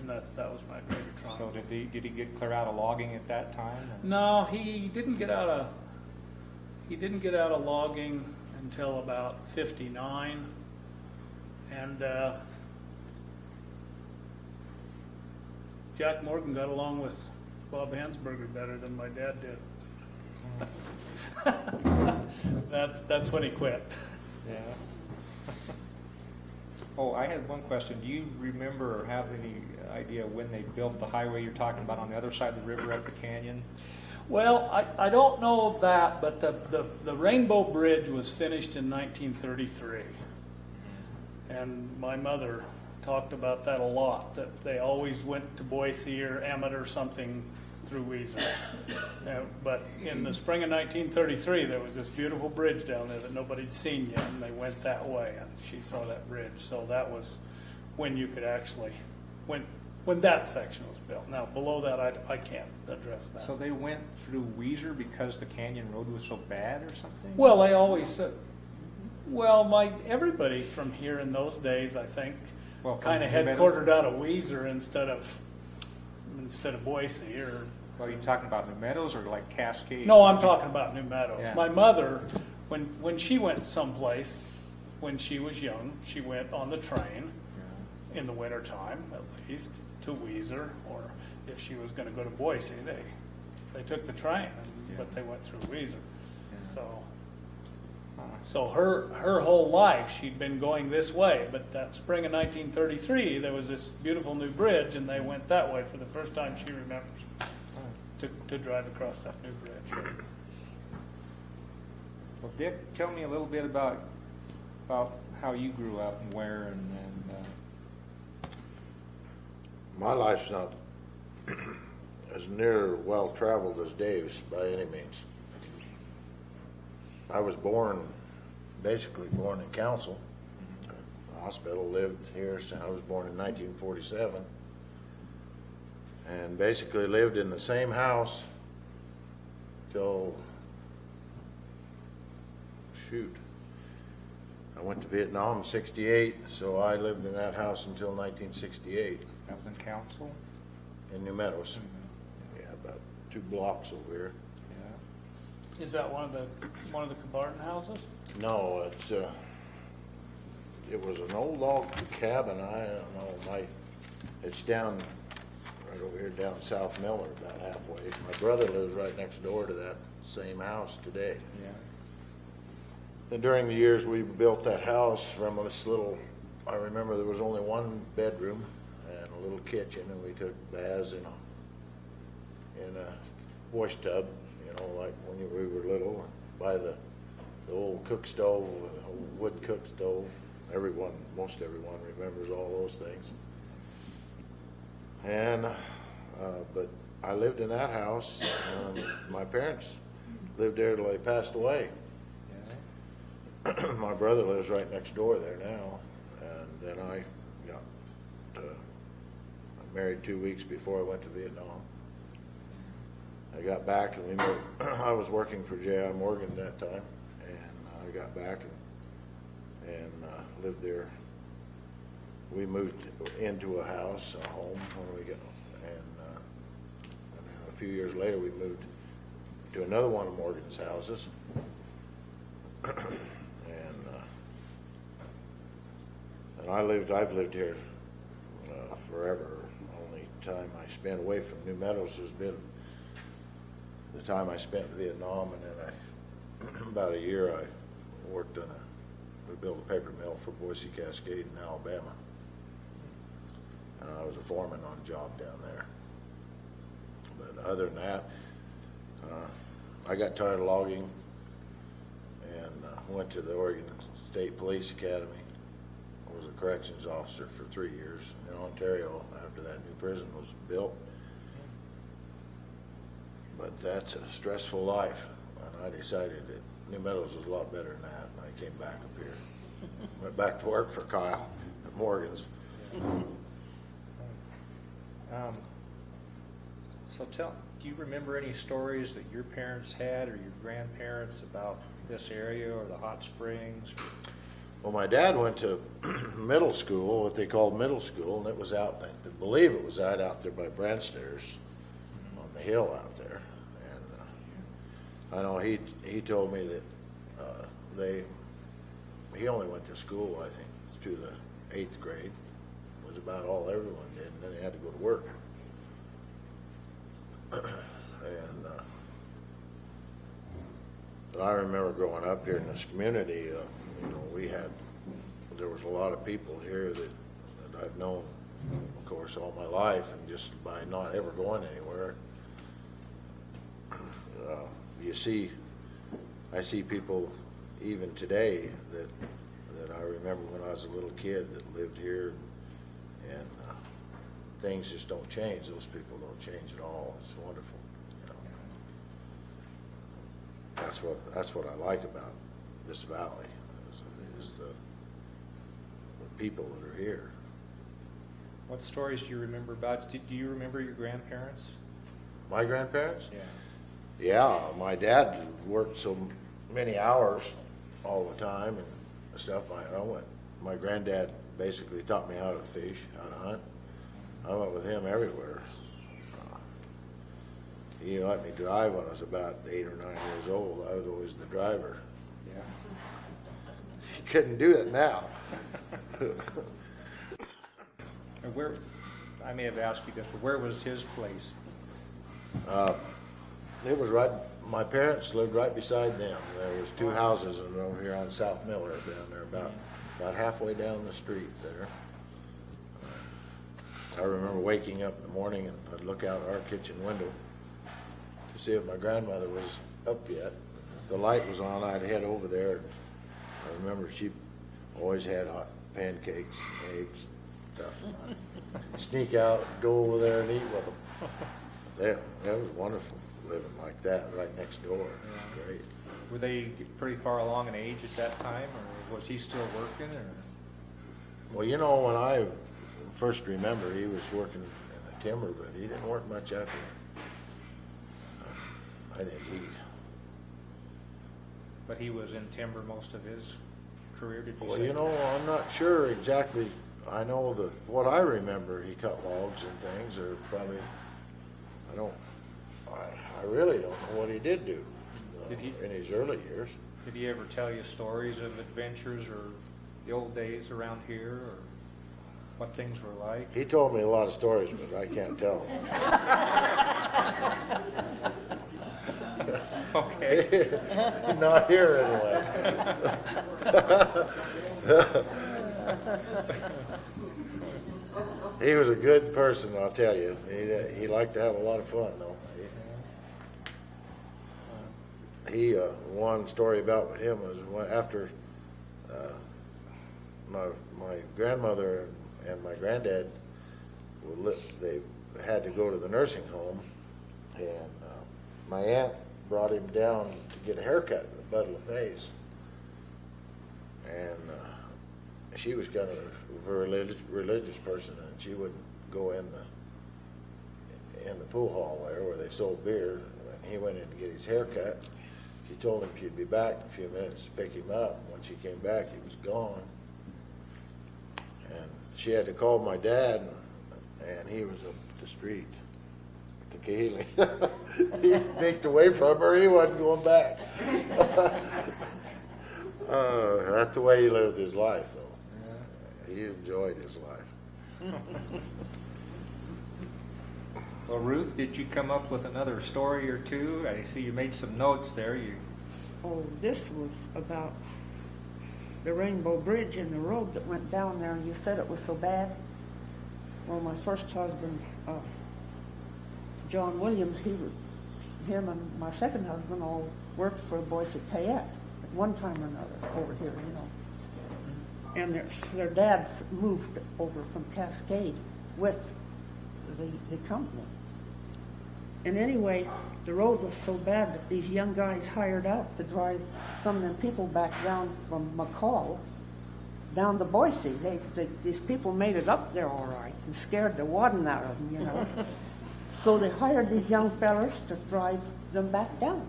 And that was MacGregor Triangle. So did he get clear out of logging at that time? Or? No, he didn't get out of logging until about 59, and Jack Morgan got along with Bob Hansberger better than my dad did. That's when he quit. Yeah. Oh, I had one question. Do you remember or have any idea when they built the highway you're talking about on the other side of the river up the canyon? Well, I don't know that, but the Rainbow Bridge was finished in 1933. And my mother talked about that a lot, that they always went to Boise or Emmett or something through Weezer. But in the spring of 1933, there was this beautiful bridge down there that nobody'd seen yet, and they went that way, and she saw that bridge. So that was when you could actually, when that section was built. Now, below that, I can't address that. So they went through Weezer because the canyon road was so bad or something? Well, they always, everybody from here in those days, I think, kind of headquartered out of Weezer instead of Boise or. Well, are you talking about New Meadows or like Cascade? No, I'm talking about New Meadows. Yeah. My mother, when she went someplace when she was young, she went on the train in the wintertime, at least, to Weezer, or if she was going to go to Boise, they took the train, but they went through Weezer. So her whole life she'd been going this way, but that spring of 1933 there was this beautiful new bridge, and they went that way for the first time she remembers to drive across that new bridge. Well, Dick, tell me a little bit about how you grew up and where and My life's not as near well traveled as Dave's by any means. I was basically born in Council. The hospital lived here, so I was born in 1947. And basically lived in the same house till, I went to Vietnam in 68, so I lived in that house until 1968. up in Council? In New Meadows. Yeah, about 2 blocks over here. Is that one of the Cabarton houses? No, it was an old log cabin. I don't know. It's down right over here, down South Miller, about halfway. My brother lives right next door to that same house today. Yeah. And during the years we built that house from this little, I remember there was only 1 bedroom and a little kitchen, and we took baths in a wash tub, like when we were little. by the old cook stove, the old wood cook stove. Most everyone remembers all those things. And but I lived in that house. My parents lived there till they passed away. My brother lives right next door there now, and then I got married 2 weeks before I went to Vietnam. I got back and we moved. I was working for J.I. Morgan at that time, and I got back and lived there. We moved into a house, a home, when we got, and then a few years later we moved to another one of Morgan's houses. And I've lived here forever. Only time I spent away from New Meadows has been the time I spent in Vietnam, and then about a year I worked we built a paper mill for Boise Cascade in Alabama. And I was a foreman on a job down there. But other than that, I got tired of logging and went to the Oregon State Police Academy. I was a corrections officer for 3 years in Ontario after that new prison was built. But that's a stressful life, and I decided that New Meadows was a lot better than that, and I came back up here. Went back to work for Kyle at Morgan's. So do you remember any stories that your parents had or your grandparents about this area or the hot springs? Well, my dad went to middle school, what they called middle school, and it was out, I believe it was out there by Brandstairs on the hill out there. And I know he told me that he only went to school, I think, to the 8th grade. It was about all everyone did, and then they had to go to work. But I remember growing up here in this community, there was a lot of people here that I've known, of course, all my life, and just by not ever going anywhere, I see people even today that I remember when I was a little kid that lived here, and things just don't change. Those people don't change at all. It's wonderful. That's what I like about this valley is the people that are here. What stories do you remember about? Do you remember your grandparents? My grandparents? Yeah. Yeah, my dad worked so many hours all the time and stuff. My granddad basically taught me how to fish, how to hunt. I went with him everywhere. He let me drive when I was about 8 or 9 years old. I was always the driver. Yeah. He couldn't do it now. And I may have asked you this, but where was his place? It was right. My parents lived right beside them. There was 2 houses over here on South Miller down there, about halfway down the street there. I remember waking up in the morning and I'd look out our kitchen window to see if my grandmother was up yet. If the light was on, I'd head over there. I remember she always had hot pancakes, eggs, stuff. I'd sneak out, go over there and eat with them. That was wonderful living like that right next door. Yeah. Great. Were they pretty far along in age at that time, or was he still working? Or? Well, when I first remember, he was working in the timber, but he didn't work much after. I think But he was in timber most of his career, did you Well, say? I'm not sure exactly. I know what I remember, he cut logs and things, or probably, I really don't know what he did do in his early years. Did he ever tell you stories of adventures or the old days around here, or what things were like? He told me a lot of stories, but I can't tell them. Okay. Not here, anyway. He was a good person, I'll tell you. He liked to have a lot of fun, though. one story about him was after my grandmother and my granddad they had to go to the nursing home, and my aunt brought him down to get a haircut in the butt of the face, and she was kind of a religious person, and she wouldn't go in the pool hall there where they sold beer. When he went in to get his haircut, she told him she'd be back in a few minutes to pick him up. When she came back, he was gone. And she had to call my dad, and he was up the street, Tequila. He sneaked away from her. He wasn't going back. That's the way he lived his life, though. He enjoyed his life. Well, Ruth, did you come up with another story or two? I see you made some notes there. Oh, this was about the Rainbow Bridge and the road that went down there, and you said it was so bad. Well, my first husband, John Williams, him and my second husband all worked for Boise Payette at one time or another over here, you know. And their dads moved over from Cascade with the company. And anyway, the road was so bad that these young guys hired out to drive some of them people back down from McCall down to Boise. These people made it up there all right and scared the wadding out of them, you know. So they hired these young fellers to drive them back down.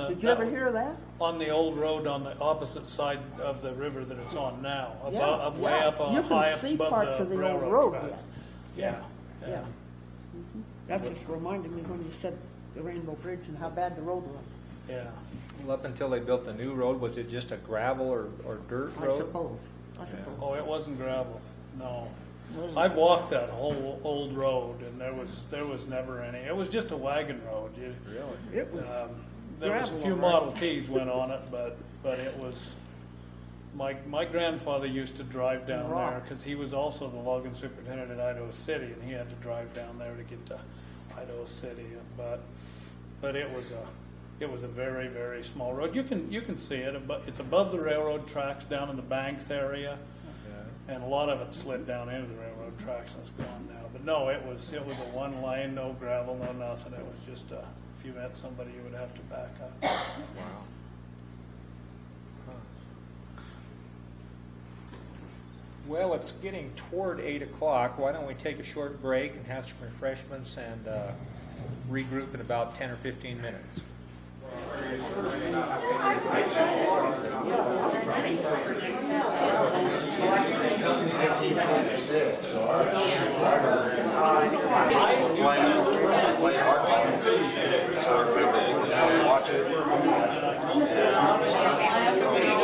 Did you ever hear of that? On the old road on the opposite side of the river that it's on now, Yeah, way up on you high can up see above parts the of the old railroad road tracks. yet. Yeah. Yes. That's just reminded me when you said the Rainbow Bridge and how bad the road was. Yeah. Well, up until they built the new road, was it just a gravel or dirt road? I suppose. Oh, it wasn't gravel. No. I've walked that whole old road, and there was never any. It was just a wagon road. Really? It was There was a gravel, few all right. Model Ts went on it, but it was. My grandfather used to drive down Rock. there because he was also the logging superintendent at Idaho City, and he had to drive down there to get to Idaho City. But it was a very, very small road. You can see it, but it's above the railroad tracks down in the Banks area, and a lot of it slid down into the railroad tracks and it's gone now. But no, it was a one lane, no gravel, no nothing. It was just if you met somebody, you would have to back up. Wow. Well, it's getting toward 8 o'clock. Why don't we take a short break and have some refreshments and regroup in about 10 or 15 minutes?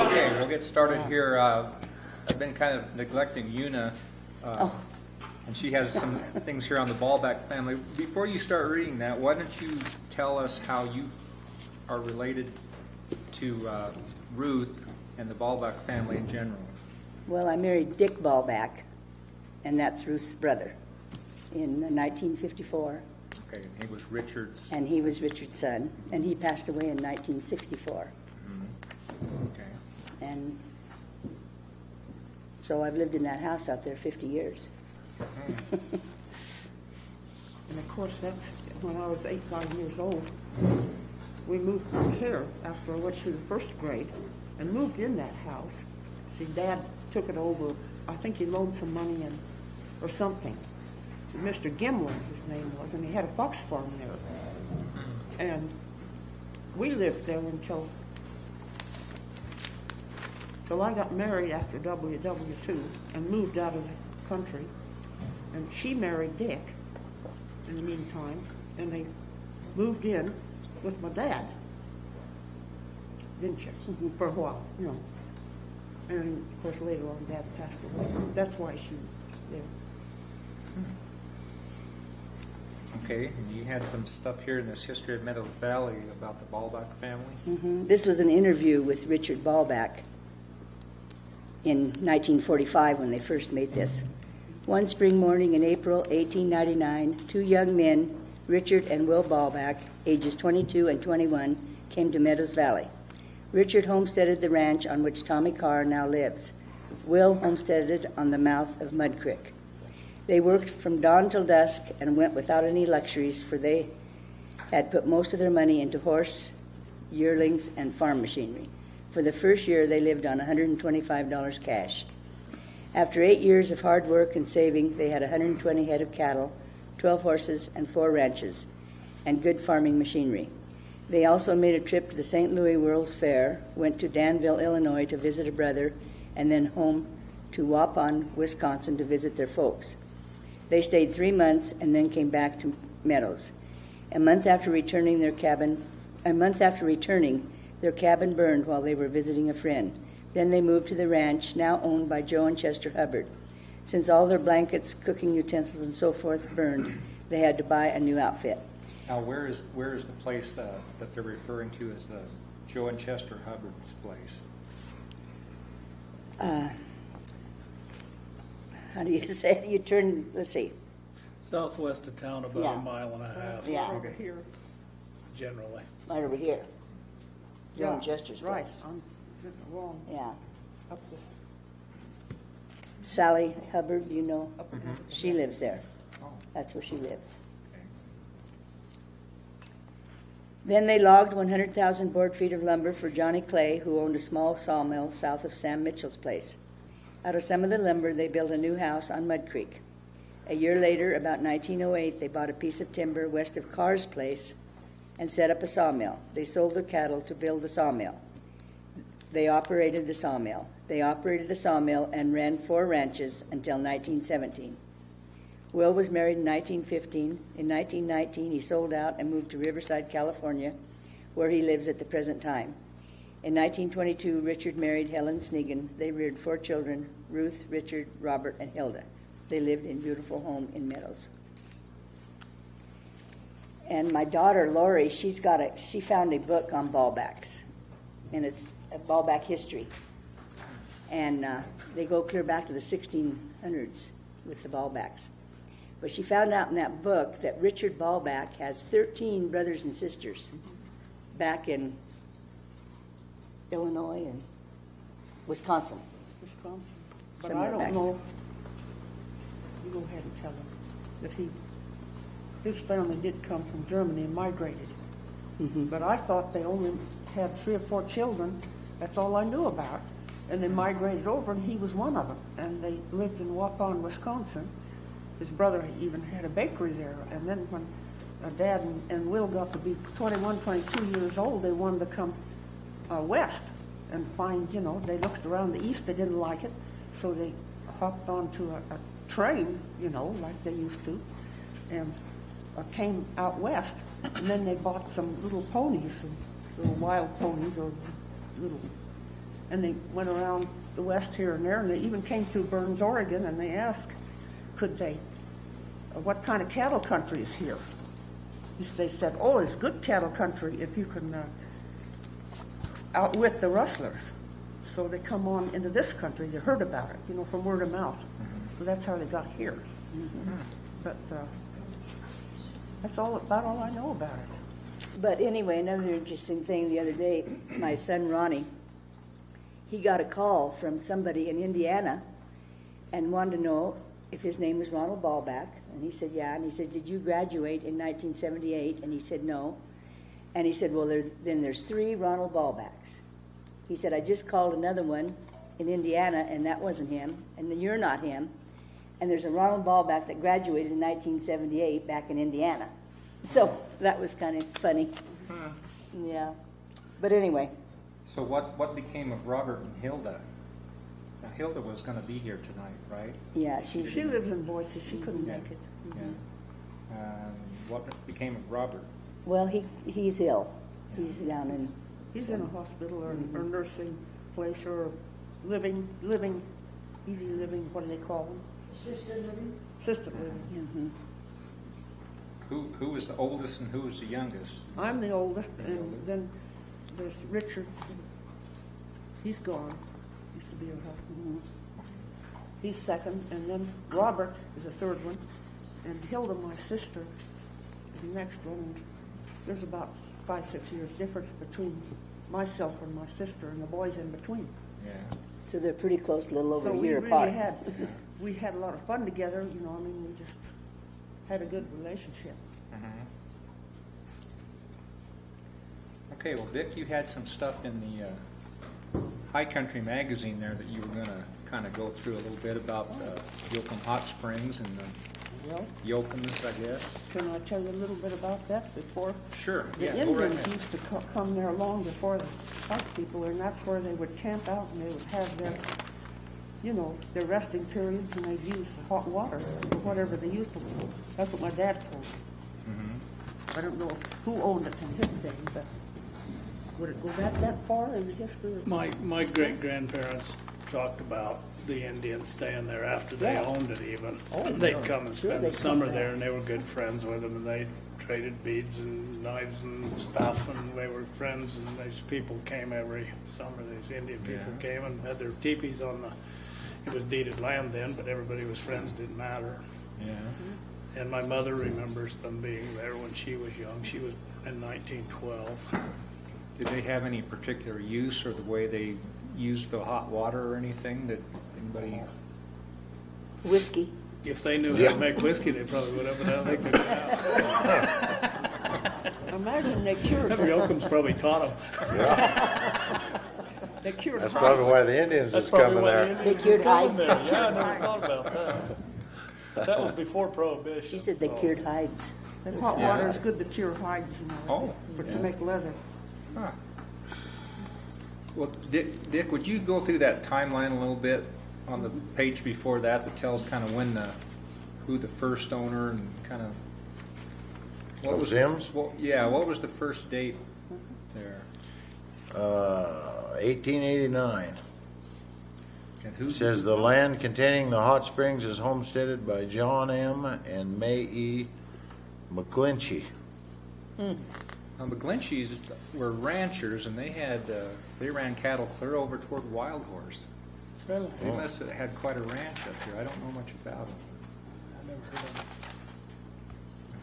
Okay, we'll get started here. I've been kind of neglecting Una, and she has some things here on the Balbach family. Before you start reading that, why don't you tell us how you are related to Ruth and the Balbach family in general? Well, I married Dick Balbach, and that's Ruth's brother, in 1954. Okay, and he was Richard's. And he was Richard's son, and he passed away in 1964. Okay. And so I've lived in that house out there 50 years. And of course, that's when I was 9 years old. We moved from here after I went through the first grade and moved in that house. See, Dad took it over. I think he loaned some money in or something. Mr. Gimlin, his name was, and he had a fox farm there. And we lived there until I got married after WW2 and moved out of the country. And she married Dick in the meantime, and they moved in with my dad, didn't you? For a while, you know. And of course later on Dad passed away. That's why she was there. Okay, and you had some stuff here in this history of Meadows Valley about the Balbach family. This was an interview with Richard Balbach in 1945 when they first made this. One spring morning in April 1899, two young men Richard and Will Balbach, ages 22 and 21, came to Meadows Valley. Richard homesteaded the ranch on which Tommy Carr now lives. Will homesteaded on the mouth of Mud Creek. They worked from dawn till dusk and went without any luxuries, for they had put most of their money into horse, yearlings, and farm machinery. For the first year, they lived on $125 cash. After 8 years of hard work and saving, they had 120 head of cattle, 12 horses, and 4 ranches, and good farming machinery. They also made a trip to the St. Louis World's Fair, went to Danville, Illinois to visit a brother, and then home to Waupun, Wisconsin to visit their folks. They stayed 3 months and then came back to Meadows. A month after returning, their cabin burned while they were visiting a friend. Then they moved to the ranch, now owned by Joe and Chester Hubbard. Since all their blankets, cooking utensils, and so forth burned, they had to buy a new outfit. Now, where is the place that they're referring to as the Joe and Chester Hubbard's place? How do you say it? You turn, let's see. Southwest of town, about Yeah. a mile and a half, Yeah. Over here, generally. Right over here. Joe yeah, and Chester's right, place. I'm wrong, Yeah. up this, Sally Hubbard, you know, up against the. she lives there. Oh, That's where she lives. okay. Then they logged 100,000 board feet of lumber for Johnny Clay, who owned a small sawmill south of Sam Mitchell's place. Out of some of the lumber, they built a new house on Mud Creek. A year later, about 1908, they bought a piece of timber west of Carr's place and set up a sawmill. They sold their cattle to build the sawmill. They operated the sawmill. And ran 4 ranches until 1917. Will was married in 1915. In 1919, he sold out and moved to Riverside, California, where he lives at the present time. In 1922, Richard married Helen Snegan. They reared 4 children, Ruth, Richard, Robert, and Hilda. They lived in a beautiful home in Meadows. And my daughter, Lori, she found a book on Balbachs, and it's a Balbach history. And they go clear back to the 1600s with the Balbachs. But she found out in that book that Richard Balbach has 13 brothers and sisters back in Illinois and Wisconsin. Wisconsin. But Somewhere I don't back know, you go ahead and tell him that his family did come from Germany and migrated. Mm-hmm. But I thought they only had 3 or 4 children. That's all I knew about. And they migrated over, and he was one of them. And they lived in Waupun, Wisconsin. His brother even had a bakery there. And then when Dad and Will got to be 21, 22 years old, they wanted to come west and find, they looked around the east, they didn't like it. So they hopped onto a train, like they used to, and came out west. And then they bought some little ponies, some little wild ponies, and they went around the west here and there, and they even came to Burns, Oregon, and they asked, what kind of cattle country is here? They said, it's good cattle country if you can outwit the rustlers. So they come on into this country. They heard about it, from word of mouth. So that's how they got here. But that's about all I know about it. But anyway, another interesting thing the other day, my son Ronnie, he got a call from somebody in Indiana and wanted to know if his name was Ronald Balbach. And he said, yeah. And he said, did you graduate in 1978? And he said, no. And he said, well, then there's 3 Ronald Balbachs. He said, I just called another one in Indiana, and that wasn't him, and then you're not him. And there's a Ronald Balbach that graduated in 1978 back in Indiana. So that was kind of funny. Yeah. But anyway. So what became of Robert and Hilda? Now, Hilda was going to be here tonight, right? Yeah, She lives in Boise. She couldn't make it. Yeah. What became of Robert? well, he's ill. He's down in. He's in a hospital or nursing place or living, easy living, what do they call them? Assisted living. Assisted living. Mm-hmm. Who was the oldest and who was the youngest? I'm the oldest, and then there's Richard. He's gone. Used to be her husband. He's second, and then Robert is the third one, and Hilda, my sister, the next one. And there's about 5-6 years difference between myself and my sister and the boys in between. Yeah. So they're pretty close, a little over So a we year really apart. we had a lot of fun together, you know, I mean, we just had a good relationship. Okay, well, Dick, you had some stuff in the High Country magazine there that you were going to kind of go through a little bit about Yoakum Hot Springs and Well, the Yoakums, I guess. can I tell you a little bit about that before? Sure. The Yeah, go right Indians ahead. used to come there long before the white people, and that's where they would camp out and they would have their, you know, their resting periods, and they'd use the hot water or whatever they used them for. That's what my dad told me. I don't know who owned it in his day, but would it go back that far in the history? Of My great-grandparents talked about the Indians staying there after they Yeah. owned it even. Oh, They'd sure. come and Sure, spend they'd the come summer back. there, and they were good friends with them, and they traded beads and knives and stuff, and they were friends, and these people came every summer. These Indian people came and had their teepees on it was deeded land then, but everybody was friends, didn't matter. Yeah. And my mother remembers them being there when she was young. She was in 1912. Did they have any particular use or the way they used the hot water or anything that anybody? Whiskey. If they knew Yeah. how to make whiskey, they probably would have, but I don't think they could. Imagine they cured Them Yoakums probably taught them. they cured That's hides. probably why the Indians was coming there. They cured hides. Yeah, I never thought about that. That was before Prohibition. She said they so- cured hides. And hot Yeah. water is good to cure hides, you know, Oh, to yeah. make leather. Huh. Well, Dick, would you go through that timeline a little bit on the page before that tells kind of who the first owner and kind of Of Zims? what was the first date there? 1889. And who It says the land containing the hot springs is homesteaded by John M. and May E. McGlinchey. McGlinchey's were ranchers, and they ran cattle clear over toward Wild Horse. Really? They must have had quite a ranch up here. I don't know much about them. I never heard of it.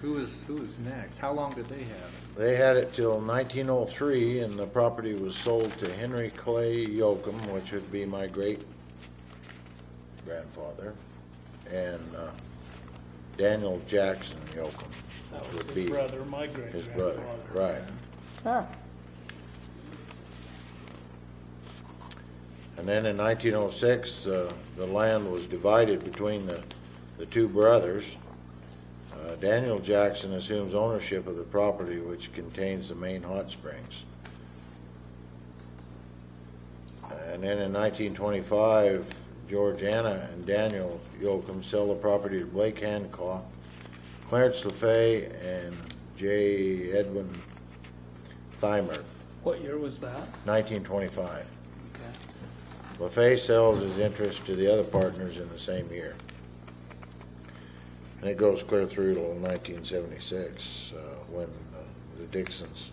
Who was next? How long did they have it? They had it till 1903, and the property was sold to Henry Clay Yoakum, which would be my great-grandfather, and Daniel Jackson Yoakum, That which was would his be brother, my his brother. great-grandfather. Right. Huh. And then in 1906, the land was divided between the two brothers. Daniel Jackson assumes ownership of the property which contains the main hot springs. And then in 1925, George Anna and Daniel Yoakum sell the property to Blake Hancock, Clarence LaFay, and J. Edwin Thymer, What year was that? 1925. Okay. LaFay sells his interest to the other partners in the same year. And it goes clear through till 1976, when the Dixons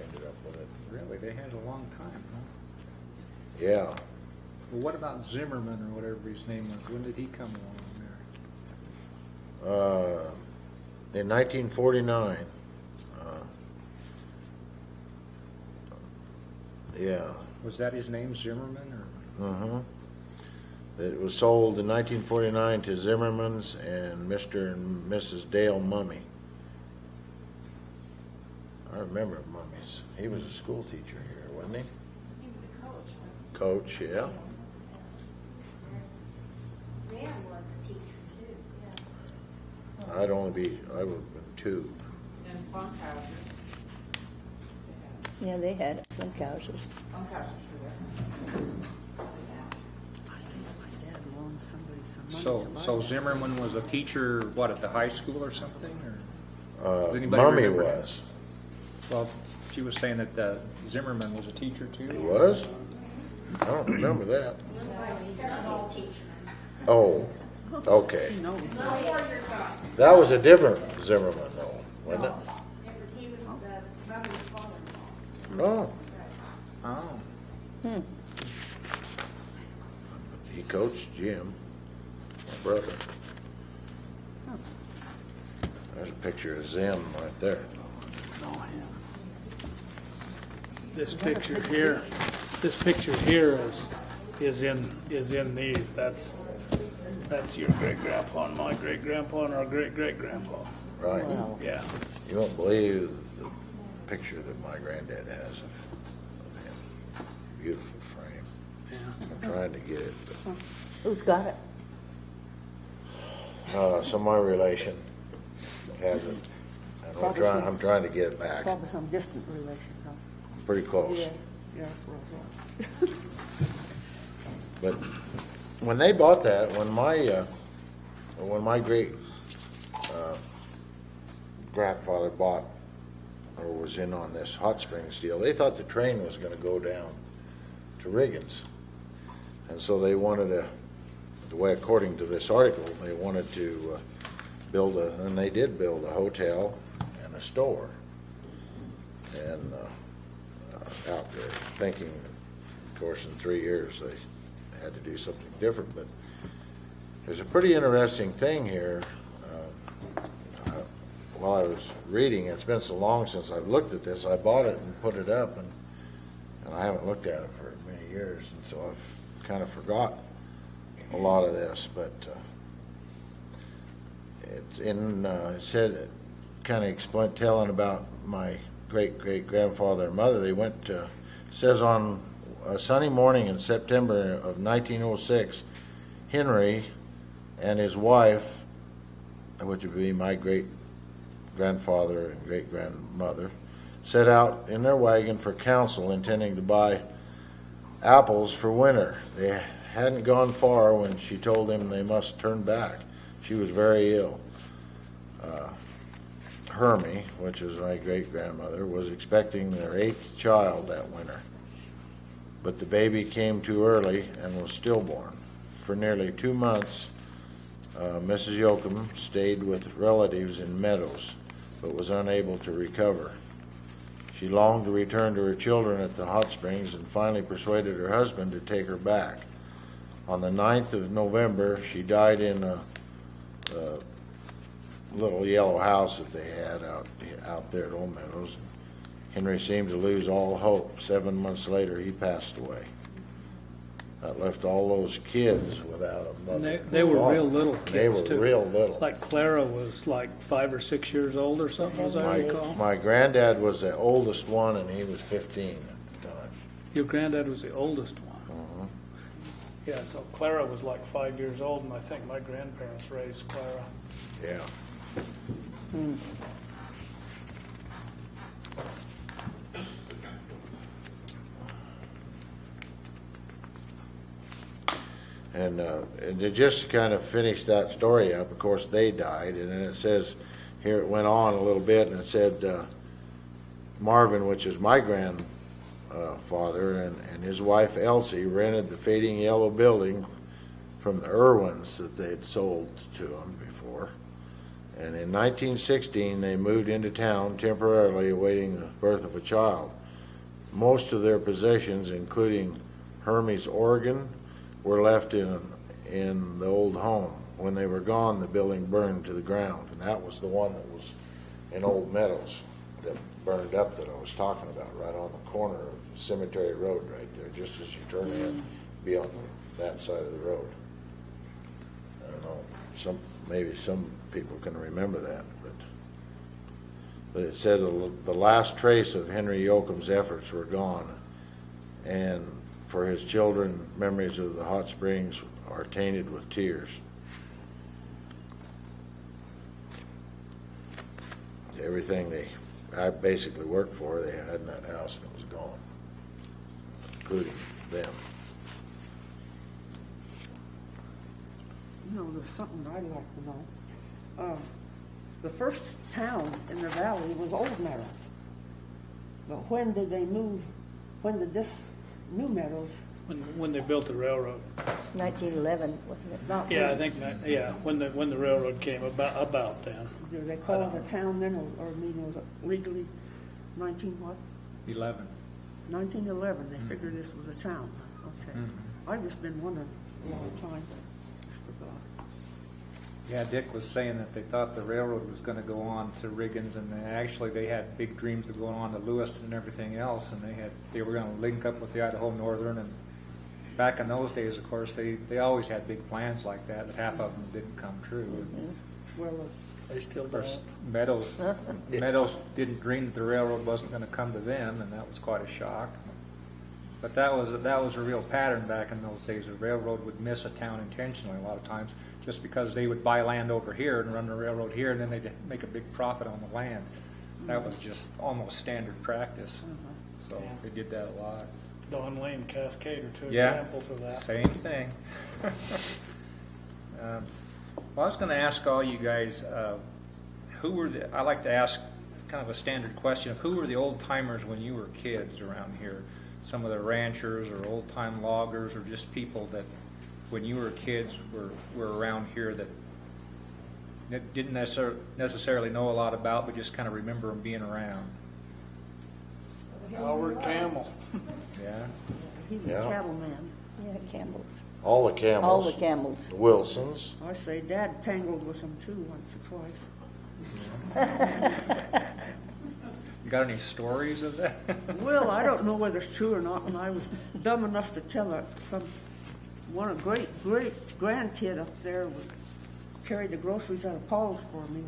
ended up with it. Really, they had a long time, huh? Yeah. Well, what about Zimmerman or whatever his name was? When did he come along there? In 1949. Yeah. Was that his name, Zimmerman? Or Uh-huh. It was sold in 1949 to Zimmerman's and Mr. and Mrs. Dale Mummy. I remember Mummy's. He was a school teacher here, wasn't he? He was a coach, wasn't Coach, yeah. he? Zim was a teacher too, yeah. I would have been 2. And bunkhouses. Yeah, they had bunkhouses. Bunkhouses were there. I think my dad loaned somebody some money. so, to buy so that. Zimmerman was a teacher, what, at the high school or something? Or Does anybody Mummy remember that? was. well, she was saying that Zimmerman was a teacher too. He was? I don't remember that. He's a teacher. Oh, okay. He knows. That was a different Zimmerman, though, wasn't it? He was the mother's father-in-law. Oh, Oh, he coached Jim, my brother. There's a picture of Zim right there. This picture here is in these. That's your great grandpa and my great grandpa and our great great grandpa. Right. Yeah. You won't believe the picture that my granddad has of him. Beautiful frame. Yeah. I'm trying to get it, but Who's got it? some of my relation has it. And I'm trying to get it back. Probably some distant relation, huh? Pretty close. Yeah, that's what I thought. But when they bought that, when my great grandfather bought or was in on this hot springs deal, they thought the train was going to go down to Riggins, and so they wanted the way, according to this article, they wanted to build and they did build a hotel and a store, and out there, thinking, of course, in 3 years they had to do something different. But there's a pretty interesting thing here. While I was reading, it's been so long since I've looked at this, I bought it and put it up, and I haven't looked at it for many years, and so I've kind of forgot a lot of this. But it said, kind of explained, telling about my great-great-grandfather and mother. They went to, says on a sunny morning in September of 1906, Henry and his wife, which would be my great-grandfather and great-grandmother, set out in their wagon for Council, intending to buy apples for winter. They hadn't gone far when she told them they must turn back. She was very ill. Hermie, which is my great-grandmother, was expecting their 8th child that winter. But the baby came too early and was stillborn. For nearly 2 months, Mrs. Yoakum stayed with relatives in Meadows, but was unable to recover. She longed to return to her children at the hot springs and finally persuaded her husband to take her back. On the 9th of November, she died in a little yellow house that they had out there at Old Meadows. Henry seemed to lose all hope. 7 months later, he passed away. That left all those kids without a mother. And they were real little kids, They were too. real little. Like Clara was like 5 or 6 years old or something, as I recall. My granddad was the oldest one, and he was 15 at the time. Your granddad was the oldest one. Uh-huh. Yeah, so Clara was like 5 years old, and I think my grandparents raised Clara. Yeah. And just to kind of finish that story up, of course, they died, and then it says, here it went on a little bit, and it said Marvin, which is my grandfather, and his wife Elsie rented the fading yellow building from the Irwins that they had sold to them before. And in 1916, they moved into town temporarily, awaiting the birth of a child. Most of their possessions, including Hermie's organ, were left in the old home. When they were gone, the building burned to the ground, and that was the one that was in Old Meadows that burned up that I was talking about, right on the corner of Cemetery Road right there, just as you turn in, be on that side of the road. I don't know, maybe some people can remember that, but it said the last trace of Henry Yoakum's efforts were gone, and for his children, memories of the hot springs are tainted with tears. Everything I basically worked for, they had in that house, and it was gone, including them. You know, there's something I'd like to know. The first town in the valley was Old Meadows. But when did they move? When did this New Meadows? When they built the railroad. 1911, wasn't it? Not Yeah, I really. think when the railroad came about then. Do they call it a town then, or I mean, was it legally 11. 1911, they figured this was a town. Okay. I've just been wondering a long time. Just forgot. Yeah, Dick was saying that they thought the railroad was going to go on to Riggins, and actually they had big dreams of going on to Lewiston and everything else, and they were going to link up with the Idaho Northern. And back in those days, of course, they always had big plans like that, but half of them didn't come true. Well, They still Of course, don't. Meadows didn't dream that the railroad wasn't going to come to them, and that was quite a shock. But that was a real pattern back in those days. The railroad would miss a town intentionally a lot of times, just because they would buy land over here and run the railroad here, and then they'd make a big profit on the land. That was just almost standard practice. So they did that a lot. Don Lane, Cascade are two Yeah, examples of that. same thing. Well, I was going to ask all you guys, I like to ask kind of a standard question of who were the old timers when you were kids around here? Some of the ranchers or old time loggers, or just people that when you were kids were around here that didn't necessarily know a lot about, but just kind of remember them being around. Howard Campbell. Yeah. he was Yeah. a cattleman. Yeah, Campbell's. All the Campbells. All the Campbells. The Wilsons. I say Dad tangled with him too once or twice. You got any stories of that? Well, I don't know whether it's true or not. When I was dumb enough to tell a great grandkid up there was carried the groceries out of Paul's for me,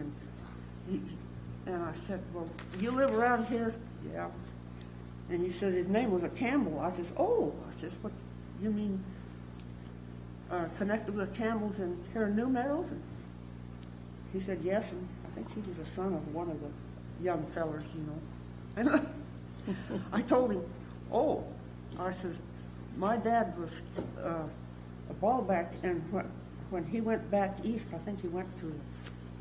and I said, "Well, you live around here?" "Yeah." And he said his name was a Campbell. I says, "Oh," I says, "What you mean? Connected with the Campbells in here in New Meadows?" And he said yes, and I think he was the son of one of the young fellers, you know. And I told him, "Oh," I says, "my dad was a Balbach, and when he went back east, I think he went to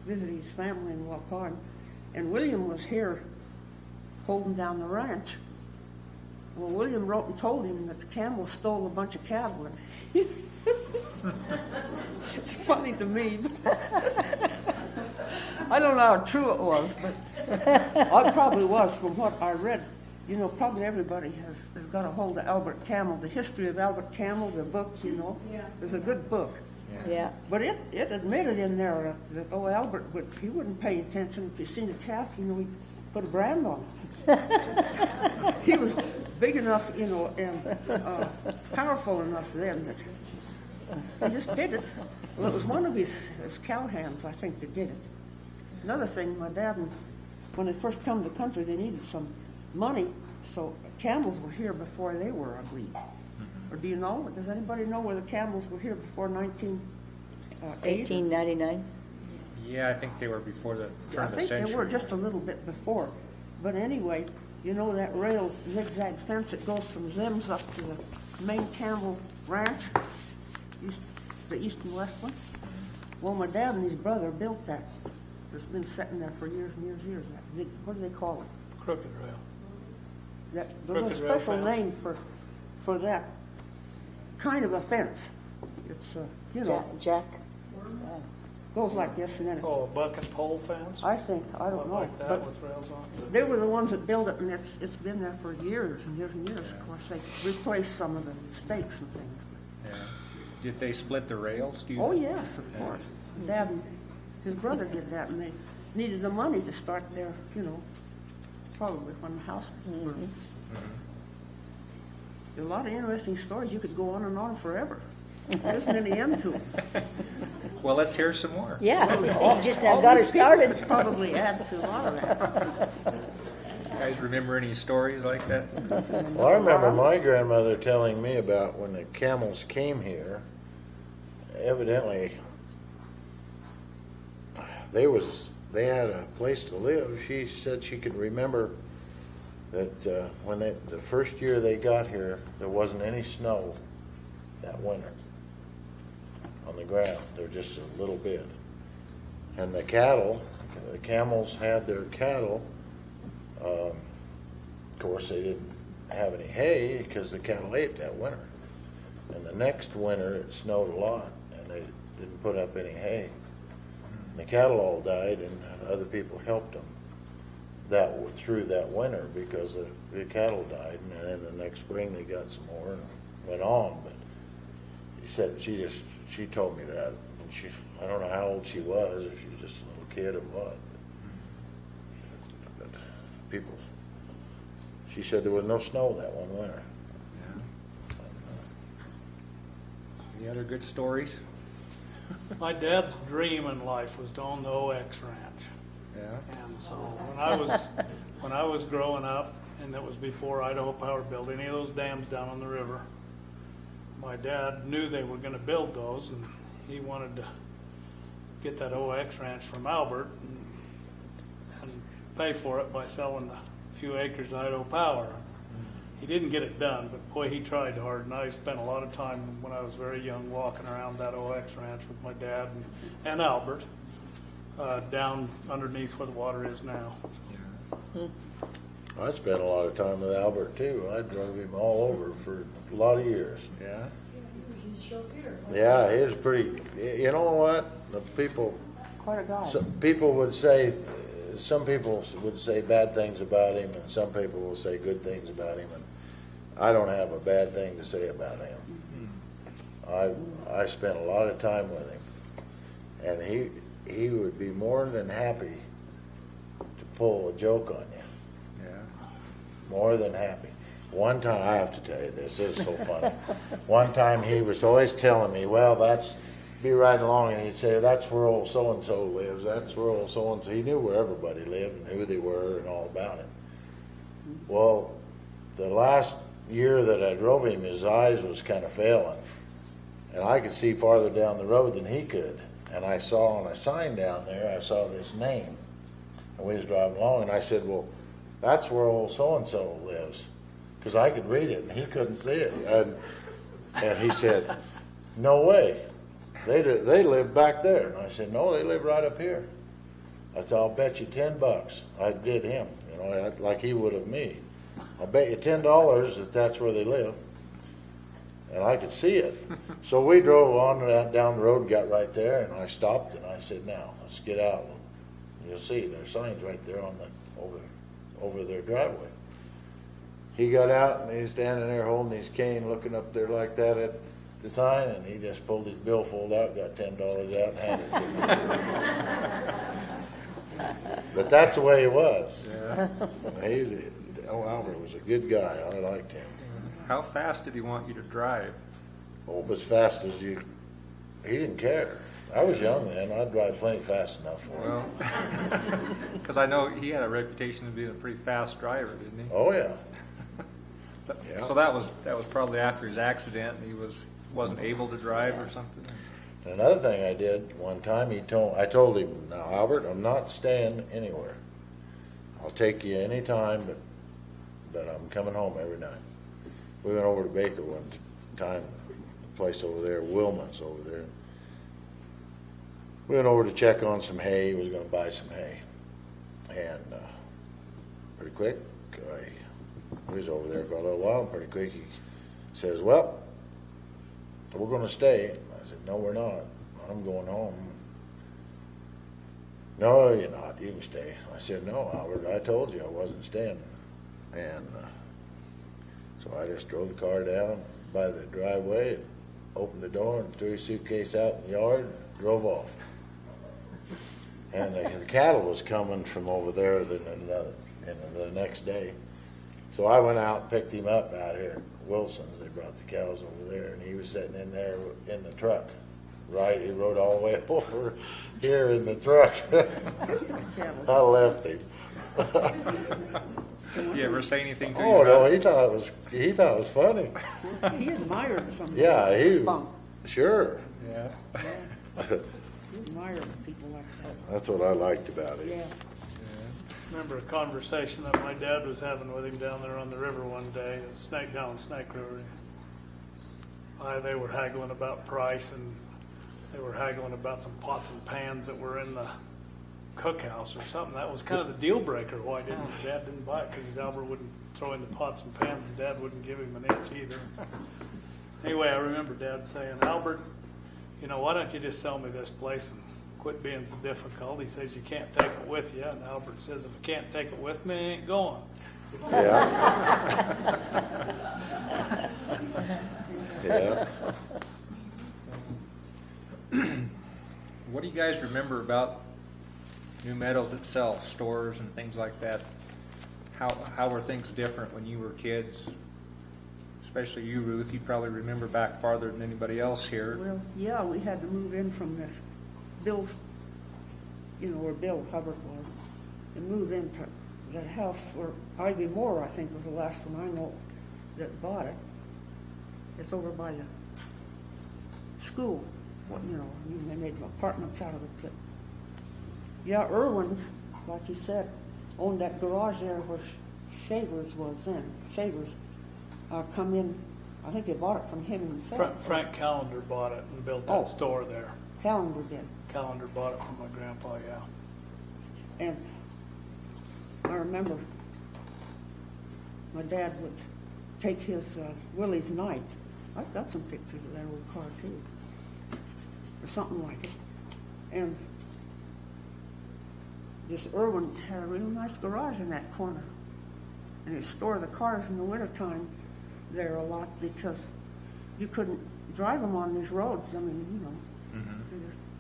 visit his family in Yoakum, and William was here holding down the ranch. Well, William wrote and told him that the Campbell stole a bunch of cattle." And it's funny to me, but I don't know how true it was, but it probably was from what I read. You know, probably everybody has got a hold of Albert Campbell, the history of Albert Campbell, the book, you know. Yeah. It's a good book. Yeah. But it admitted in there that Albert he wouldn't pay attention if he seen a calf, you know, he'd put a brand on it. He was big enough, you know, and powerful enough then that he just did it. Well, it was one of his cowhands, I think, that did it. Another thing, my dad, when they first come to the country, they needed some money, so Campbells were here before they were, I believe. Or do you know? Does anybody know whether Campbells were here before 1908? 1899. Yeah, I think they were before the turn I of the think century. they were just a little bit before. But anyway, you know that rail zigzag fence that goes from Zims up to the main Campbell ranch, the east and west one? Well, my dad and his brother built that. It's been sitting there for years and years and years. What do they call it? Crooked Rail. There's a Crooked rail special fence. name for that kind of a fence. It's, you know, Jack. goes like this and then it, Oh, a bucket pole fence? I think, I don't know. Like that But with rails on it? they were the ones that built it, and it's been there for years and years and years. Of course, they replaced some of the stakes and things. Yeah. Did they split the rails? Do you Oh, yes, of course. Dad and his brother did that, and they needed the money to start their, you know, probably when the house was burned. A lot of interesting stories. You could go on and on forever. There isn't any end to them. Well, let's hear some more. Yeah, you just now All got her these people started. could probably add to a lot of that. You guys remember any stories like that? Well, I remember my grandmother telling me about when the Camels came here. Evidently, they had a place to live. She said she could remember that when the first year they got here, there wasn't any snow that winter on the ground. There was just a little bit. And the camels had their cattle. Of course, they didn't have any hay because the cattle ate that winter. And the next winter, it snowed a lot, and they didn't put up any hay. And the cattle all died, and other people helped them through that winter because the cattle died. And then the next spring, they got some more and went on. But she told me that I don't know how old she was, if she was just a little kid or what. But people, she said there was no snow that one winter. Any other good stories? My dad's dream in life was to own the OX ranch. Yeah. And so when I was growing up, and that was before Idaho Power built any of those dams down on the river, my dad knew they were going to build those, and he wanted to get that OX ranch from Alvert and pay for it by selling a few acres to Idaho Power. He didn't get it done, but boy, he tried hard, and I spent a lot of time when I was very young walking around that OX ranch with my dad and Albert, down underneath where the water is now. I spent a lot of time with Albert too. I drove him all over for a lot of years. Yeah. Yeah, he was pretty. You know what? The people, Quite a guy. some people would say bad things about him, and some people will say good things about him. And I don't have a bad thing to say about him. I spent a lot of time with him, and he would be more than happy to pull a joke on you. Yeah. More than happy. One time, I have to tell you this is so funny. One time he was always telling me, well, be riding along, and he'd say, that's where old so-and-so lives, that's where old so-and-so. He knew where everybody lived and who they were and all about it. Well, the last year that I drove him, his eyes was kind of failing, and I could see farther down the road than he could. And I saw on a sign down there, I saw this name, and we was driving along, and I said, well, that's where old so-and-so lives, because I could read it, and he couldn't see it. And he said, no way. They live back there. And I said, no, they live right up here. I said, I'll bet you $10. I did him, like he would of me. I'll bet you $10 that's where they live. And I could see it. So we drove on down the road and got right there, and I stopped, and I said, now, let's get out. You'll see, there's signs right there on over their driveway. He got out, and he was standing there holding his cane, looking up there like that at the sign, and he just pulled his billfold out, got $10 out, and handed it to me. But that's the way he was. Yeah. Albert was a good guy. I liked him. How fast did he want you to drive? Oh, as fast as you. He didn't care. I was young then. I'd drive plenty fast enough for him. Well, because I know he had a reputation of being a pretty fast driver, didn't he? Oh yeah. Yeah. So that was probably after his accident, and he wasn't able to drive or something. Another thing I did one time, I told him, now Albert, I'm not staying anywhere. I'll take you any time, but I'm coming home every night. We went over to Baker one time, the place over there, Wilman's over there. We went over to check on some hay. We was going to buy some hay, and pretty quick, we was over there for a little while, and pretty quick he says, well, we're going to stay. I said, no, we're not. I'm going home. No, you're not. You can stay. I said, no, Albert, I told you I wasn't staying. And so I just drove the car down by the driveway, and opened the door, and threw his suitcase out in the yard, and drove off. And the cattle was coming from over there the next day. So I went out and picked him up out here at Wilson's. They brought the cows over there, and he was sitting in there in the truck. Right, he rode all the way over here in the truck. I left him. Did you ever say anything to him? Oh no, he thought it was funny. He admired some Yeah, he spunk. sure. Yeah. He admired people like that. That's what I liked about him. Yeah. Remember a conversation that my dad was having with him down there on the river one day, down Snake River. They were haggling about price, and they were haggling about some pots and pans that were in the cookhouse or something. That was kind of the deal breaker. Why Dad didn't buy it? Because Albert wouldn't throw in the pots and pans, and Dad wouldn't give him an inch either. Anyway, I remember Dad saying, Albert, why don't you just sell me this place and quit being so difficult? He says, you can't take it with you. And Albert says, if I can't take it with me, I ain't going. Yeah. Yeah. guys remember about New Meadows itself, stores and things like that? How were things different when you were kids? Especially you, Ruth. You probably remember back farther than anybody else here. Well, yeah, we had to move in from this Bill's, where Bill Hubbard was, and move into that house where Ivy Moore, I think, was the last one I know that bought it. It's over by the school. They made apartments out of it. But yeah, Irwin's, like you said, owned that garage there where Shavers was then. Shavers come in, I think they bought it from him himself. Frank Callender bought it and built that Oh. store there. Callender did. Callender bought it from my grandpa, yeah. And I remember my dad would take his Willie's Night. I've got some pictures of that old car too, or something like it. And this Irwin had a real nice garage in that corner. And he stored the cars in the wintertime there a lot because you couldn't drive them on these roads. I mean,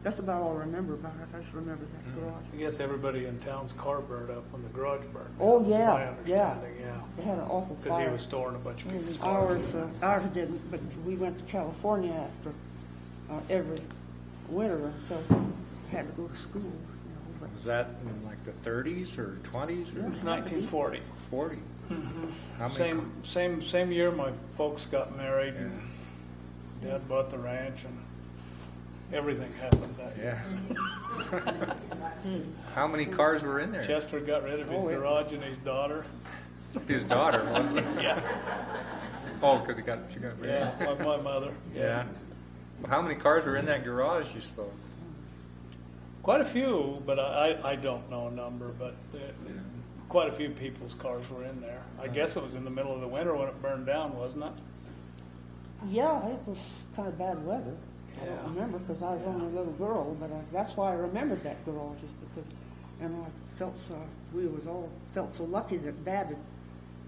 that's about all I remember about it. I just remember that garage. I guess everybody in town's car burned up when the garage burned. Oh, yeah, My understanding, yeah. They had an awful Because he fire. was storing a bunch of people's cars. Ours didn't, but we went to California after every winter until we had to go to school. But Was that in like the 30s or 20s? It Or was 1940. 40? How many Same year my folks got married and Dad bought the ranch and everything happened that year. Yeah. How many cars were in there? Chester got rid of his garage and his daughter. His daughter, wasn't it? Yeah. Oh, because she got married. Yeah, my mother. Yeah. Well, how many cars were in that garage, you suppose? Quite a few, but I don't know a number, but quite a few people's cars were in there. I guess it was in the middle of the winter when it burned down, wasn't it? yeah, it was kind of bad weather. I Yeah. don't remember because I was only a little girl, but that's why I remembered that garage is because, and I felt felt so lucky that Dad had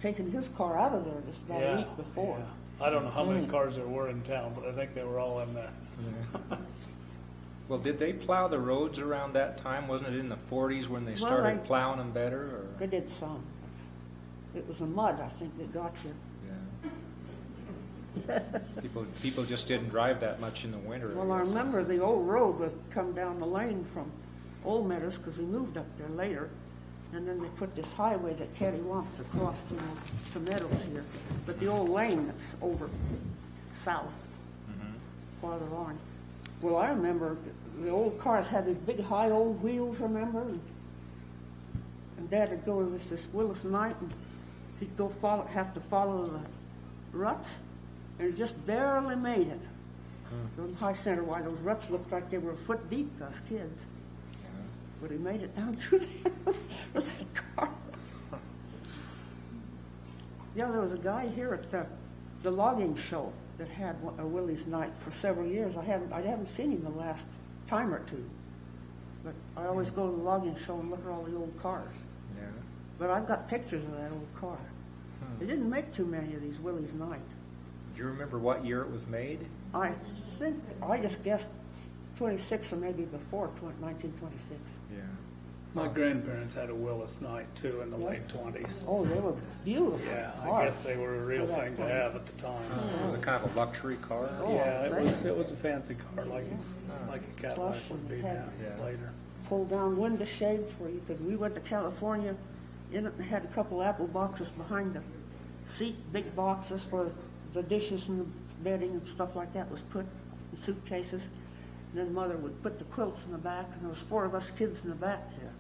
taken his car out of there just about a week before. Yeah. I don't know how many cars there were in town, but I think they were all in there. Well, did they plow the roads around that time? Wasn't it in the 40s when they started plowing them better? Or? They did some. It was the mud, I think, that got you. Yeah. People just didn't drive that much in the winter. Well, I guess. remember the old road was come down the lane from Old Meadows because we moved up there later. And then they put this highway that cattywampus across to Meadows here. But the old lane that's over south, farther on. Well, I remember the old cars had these big high old wheels, remember? And Dad would go to this Willis Night and he'd have to follow the ruts. And he just barely made it. On High Center, why those ruts looked like they were a foot deep to us kids. But he made it down through there with that car. Yeah, there was a guy here at the logging show that had a Willie's Night for several years. I haven't seen him the last time or two. But I always go to the logging show and look at all the old cars. Yeah. But I've got pictures of that old car. They didn't make too many of these Willie's Night. Do you remember what year it was made? I just guessed 26 or maybe before 1926. Yeah. My grandparents had a Willis Night too in the late 20s. Oh, they were beautiful. Yeah, I cars. guess they were a real For that thing to time. have at the time. It was a kind of a luxury car. Oh, Yeah, I'd it was a fancy car like a Cadillac Plush would and be had- now Yeah. later. Pull down window shades where we went to California in it and had a couple apple boxes behind the seat, big boxes where the dishes and the bedding and stuff like that was put in suitcases. And then Mother would put the quilts in the back, and there was 4 of us kids in the back there.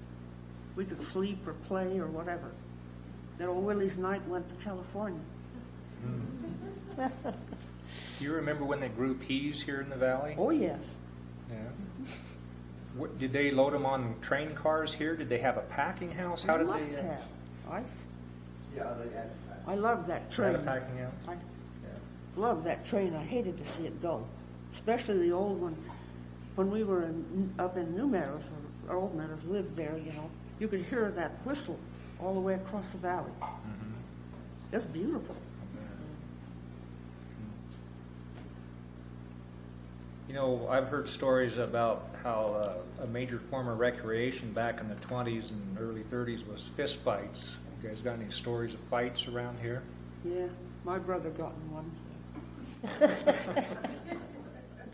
We could sleep or play or whatever. That old Willie's Night went to California. Do you remember when they grew peas here in the valley? Oh, yes. Yeah. Did they load them on train cars here? Did they have a packing house? How We did must they? have. Yeah, they had. I loved that Had train. a packing house. I loved that train. I hated to see it go, especially the old one. When we were up in New Meadows, or Old Meadows, lived there, you could hear that whistle all the way across the valley. Just beautiful. You know, I've heard stories about how a major form of recreation back in the 20s and early 30s was fist fights. You guys got any stories of fights around here? Yeah, my brother got in one.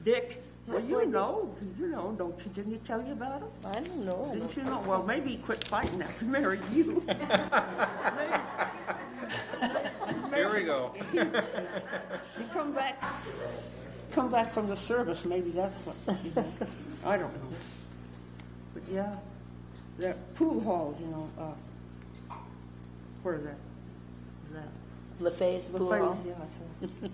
Dick, well, you know, didn't he tell you about it? I don't know. Didn't you know? Well, maybe he quit fighting after he married you. Here we go. He come back from the service, maybe that's what he did. I don't know. But yeah, that pool hall, where is that? LaFay's pool LaFay's, hall. yeah, that's right.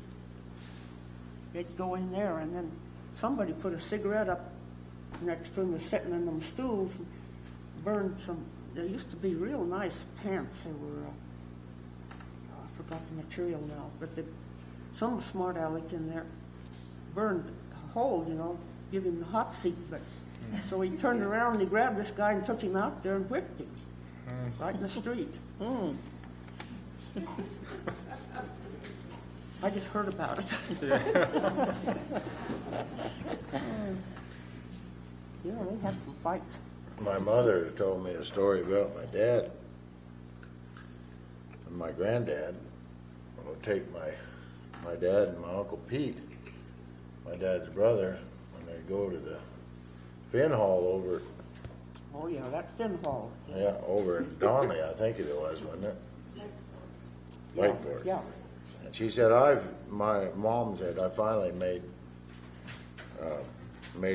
They'd go in there, and then somebody put a cigarette up next to him, was sitting in them stools, and burned some. There used to be real nice pants. They were, I forgot the material now, but some smart aleck in there burned a hole, give him the hot seat. But so he turned around and he grabbed this guy and took him out there and whipped him right in the street. I just heard about it. They had some fights. My mother told me a story about my dad and my granddad. I'll take my dad and my Uncle Pete, my dad's brother, when they go to the Finn Hall over, Oh, yeah, that Finn Hall. over in Donley, I think it was, wasn't it? Lakeport. Yeah. And she said, my mom said, I finally made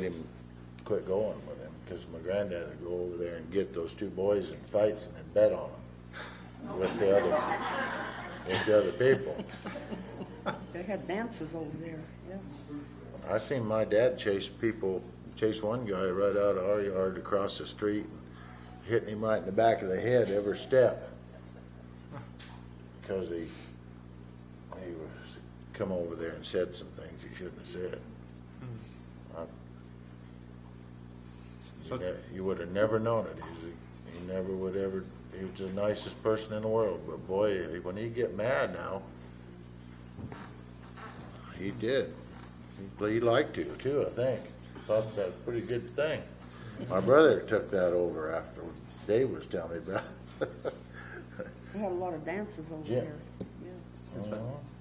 him quit going with him, because my granddad would go over there and get those two boys in fights and then bet on them with the other people. They had dances over there, yeah. I seen my dad chase one guy right out of our yard across the street, hitting him right in the back of the head every step, because he was come over there and said some things he shouldn't have said. You would have never known it. He never would ever. He was the nicest person in the world, but boy, when he get mad now, he did. He liked to too, I think. Thought that was a pretty good thing. My brother took that over after Dave was telling me about it. They had a lot of dances over Yeah. there. Yeah. Is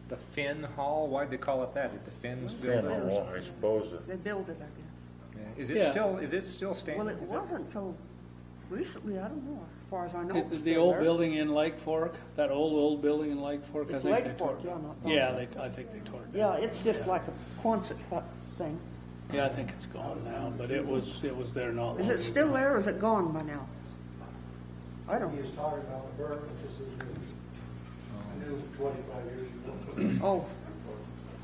the Finn Hall, why'd they call it that? Did the Finns Finn build it? Hall, I suppose. They built it, I guess. Yeah. Is it Yeah. still standing? Well, it Is that- wasn't until recently, I don't know, as far as I know. The, it's the still old there. building in Lake Fork, that old building in Lake Fork, It's I think Lake they tore Fork, it down. yeah, not Yeah, Balbach. I think they tore it down. Yeah, it's just like a Quonset hut thing. Yeah, I think it's gone now, but it was there not long Is it ago. still there, or is it gone by now? I don't He was talking about the burn, but this is new 25 years ago. Oh,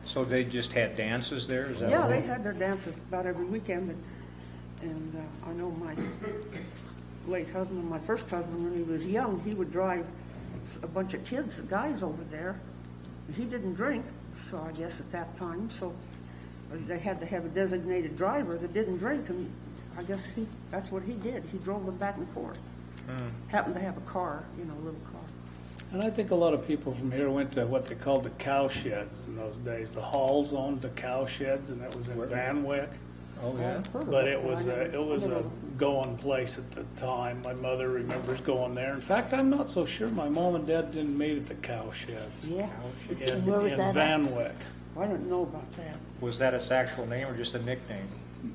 So they just had dances there? Is that yeah, what they had their dances about every weekend. And I know my late husband, my first husband, when he was young, he would drive a bunch of kids, guys over there. He didn't drink, so I guess at that time, so they had to have a designated driver that didn't drink, and I guess that's what he did. He drove them back and forth. Happened to have a car, a little car. And I think a lot of people from here went to what they called the cow sheds in those days. The halls owned the cow sheds, and it was in Van Wyck. Oh, yeah. I've heard of But it, it was I never- a going place at the time. My mother remembers going there. In fact, I'm not so sure my mom and dad didn't meet at the cow sheds Yeah, in, Where was in that at? Van Wyck. I didn't know about that. Was that its actual name or just a nickname?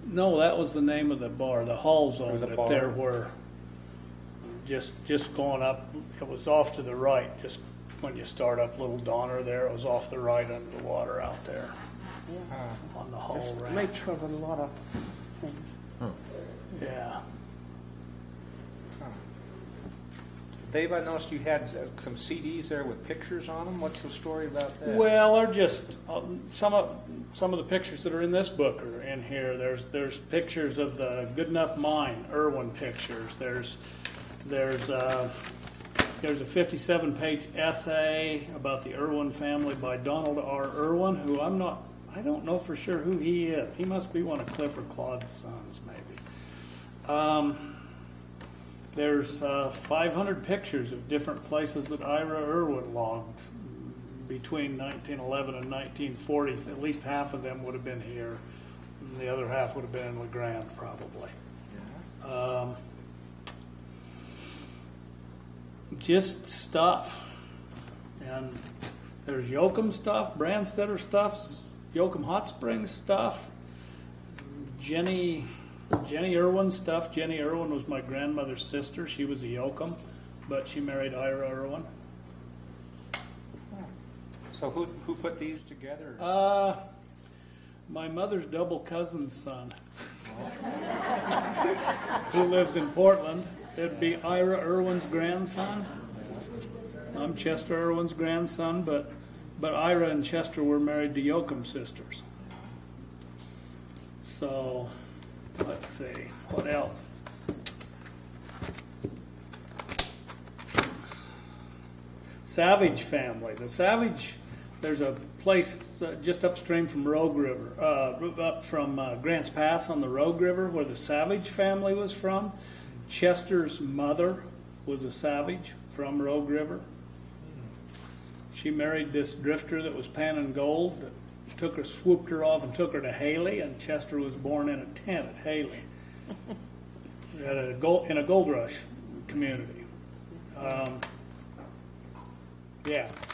No, that was the name of the bar. The halls was owned a it. bar. There were just going up. It was off to the right. Just when you start up Little Donner, there it was off the right under the water out there Yeah. on the Hall This Ranch. lake covered a lot of things. Yeah. Dave, I noticed you had some CDs there with pictures on them. What's the story about that? Well, they're just some of the pictures that are in this book are in here. There's pictures of the Good Enough Mine, Irwin pictures. There's a 57-page essay about the Irwin family by Donald R. Irwin, who I don't know for sure who he is. He must be one of Clifford Claude's sons, maybe. There's 500 pictures of different places that Ira Irwin logged between 1911 and 1940s. At least half of them would have been here. And the other half would have been in LeGrand, probably. Just stuff. And there's Yoakum stuff, Brandstetter stuff, Yoakum Hot Springs stuff, Jenny Irwin stuff. Jenny Irwin was my grandmother's sister. She was a Yoakum, but she married Ira Irwin. So who put these together? My mother's double cousin's son, who lives in Portland. It'd be Ira Irwin's grandson. I'm Chester Irwin's grandson, but Ira and Chester were married to Yoakum sisters. So, let's see, what else? Savage family. The Savage, there's a place just upstream from Rogue River, up from Grants Pass on the Rogue River, where the Savage family was from. Chester's mother was a Savage from Rogue River. She married this drifter that was panning gold, that swooped her off and took her to Haley, and Chester was born in a tent at Haley, in a gold rush community.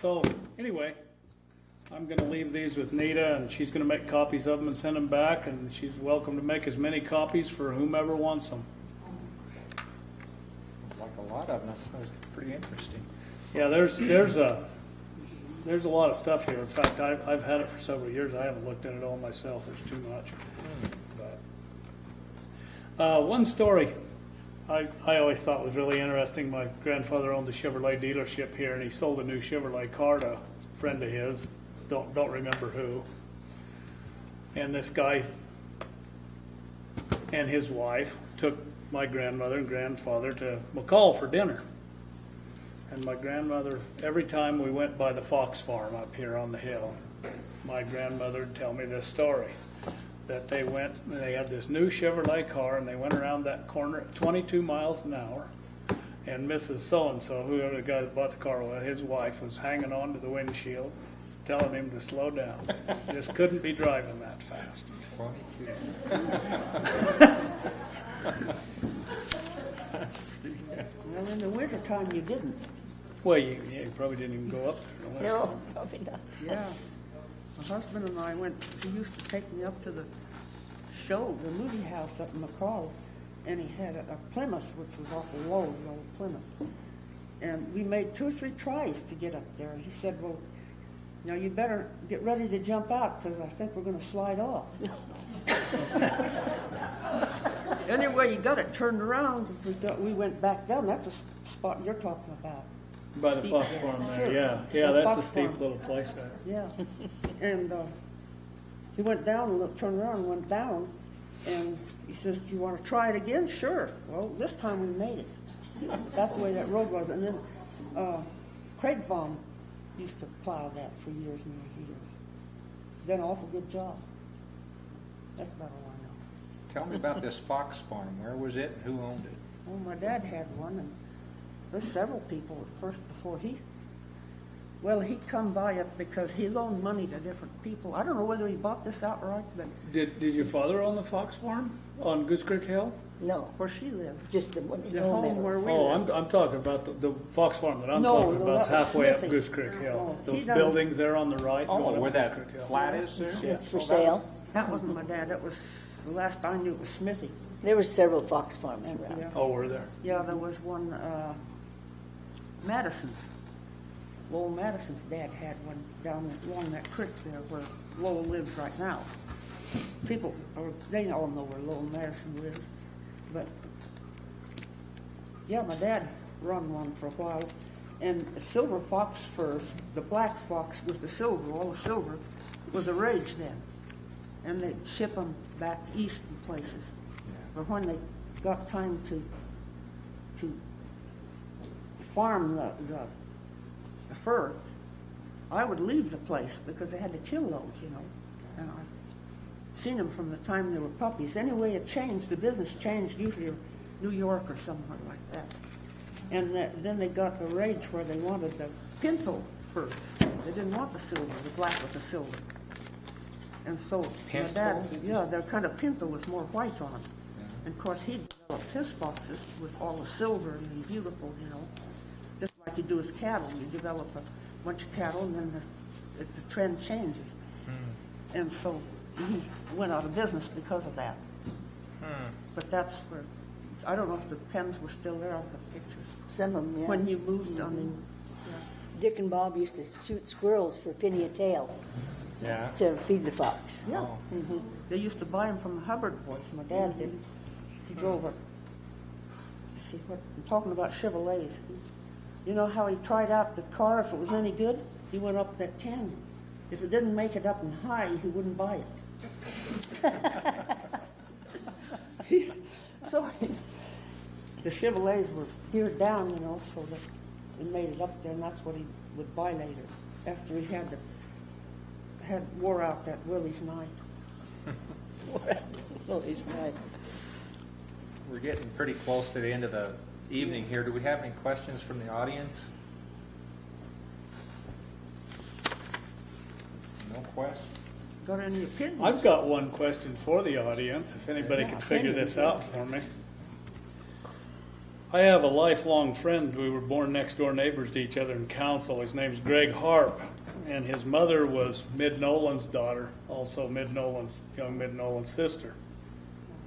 So anyway, I'm going to leave these with Nita, and she's going to make copies of them and send them back, and she's welcome to make as many copies for whomever wants them. Like a lot of them. That's pretty interesting. Yeah, there's a lot of stuff here. In fact, I've had it for several years. I haven't looked at it all myself. There's too much. But one story I always thought was really interesting. My grandfather owned a Chevrolet dealership here, and he sold a new Chevrolet car to a friend of his. Don't remember who. And this guy and his wife took my grandmother and grandfather to McCall for dinner. And my grandmother, every time we went by the Fox farm up here on the hill, my grandmother would tell me this story, that they went and they had this new Chevrolet car, and they went around that corner at 22 miles an hour, and Mrs. So-and-so, whoever the guy that bought the car was, his wife, was hanging on to the windshield, telling him to slow down. Just couldn't be driving that fast. 22. Well, in the wintertime, you didn't. Well, you probably didn't even go up there. No, probably not. Yeah. My husband and I he used to take me up to the show, the movie house up in McCall, and he had a Plymouth, which was awful low, the old Plymouth. And we made 2 or 3 tries to get up there. He said, well, now you better get ready to jump out, because I think we're going to slide off. Anyway, you got it turned around. We went back down. That's a spot you're talking about. By the Steep Fox there. farm there, Sure. yeah, The that's Fox a steep farm. little place there. Yeah. And he went down and turned around and went down. And he says, do you want to try it again? Sure. Well, this time we made it. That's the way that road was. And then Craig Baum used to plow that for years and years and years. Done an awful good job. That's about all I know. Tell me about this Fox farm. Where was it and who owned it? Well, my dad had one, and there's several people at first before he come by it because he loaned money to different people. I don't know whether he bought this outright, but Did your father own the Fox farm on Goose Creek Hill? No, where she lives, just the one in the home where we Oh, live. I'm talking about the Fox farm that I'm No, talking no, about. It's that was halfway up Smithy. Goose Creek Hill. No, Those he done- buildings there on the right. Oh, going up where Goose that Creek Hill. flat is there? It's for Oh, that sale. That wasn't my dad. That was the last I knew. It was Smithy. There were several fox farms around. Yeah, Oh, we're there. yeah, there was one. Madison's. Lowell Madison's dad had one down along that creek there where Lowell lives right now. People, they all know where Lowell Madison lives, but yeah, my dad run one for a while, and the silver fox first, the black fox with the silver, all the silver, was a rage then, and they'd ship them back east in places. But when they got time to farm the fur, I would leave the place because they had to kill those, you know. And I've seen them from the time they were puppies. Anyway, it changed. The business changed, usually New York or somewhere like that. And then they got the rage where they wanted the pinto furs. They didn't want the silver, the black with the silver. And so my Pinto? dad, yeah, they're kind of pinto with more white on them. And of course, he developed his foxes with all the silver and the beautiful, you know, just like you do with cattle. You develop a bunch of cattle, and then the trend changes. And so he went out of business because of that. But that's where, I don't know if the pens were still there on the pictures. Some of them, yeah. When you moved on the, Dick and Bob used to shoot squirrels for a penny a tail Yeah. to feed the fox. yeah. Oh. They used to buy them from the Hubbard boys. My dad did. He drove a, see what, I'm talking about Chevrolets. You know how he tried out the car if it was any good? He went up that canyon. If it didn't make it up in high, he wouldn't buy it. So the Chevrolets were geared down, you know, so that it made it up there, and that's what he would buy later after he had wore out that Willie's night. Well, he's not. We're getting pretty close to the end of the evening here. Do we have any questions from the audience? No questions? Got any opinions? I've got one question for the audience, if anybody could figure this out for me. I have a lifelong friend. We were born next door neighbors to each other in council. His name's Greg Harp, and his mother was Mid Nolan's daughter, also young Mid Nolan's sister.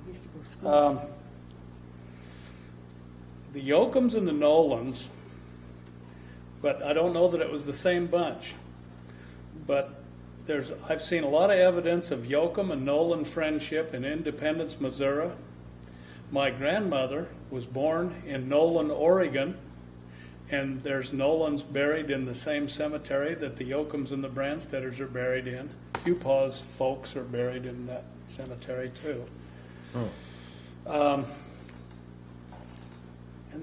He used to go to school. The Yoakums and the Nolans, but I don't know that it was the same bunch. But I've seen a lot of evidence of Yoakum and Nolan friendship in Independence, Missouri. My grandmother was born in Nolan, Oregon, and there's Nolans buried in the same cemetery that the Yoakums and the Branstetters are buried in. Pupaw's folks are buried in that cemetery too. And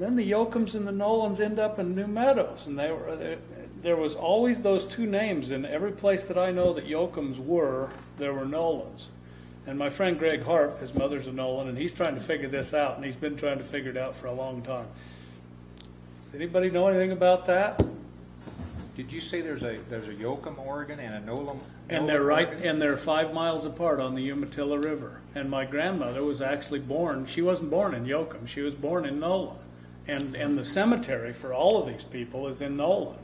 then the Yoakums and the Nolans end up in New Meadows, and there was always those two names in every place that I know that Yoakums were. There were Nolans. And my friend Greg Harp, his mother's a Nolan, and he's trying to figure this out, and he's been trying to figure it out for a long time. Does anybody know anything about that? Did you say there's a Yoakum, Oregon, and a Nolan? And they're and they're 5 miles apart on the Umatilla River. And my grandmother was actually born. She wasn't born in Yoakum. She was born in Nolan. And the cemetery for all of these people is in Nolan.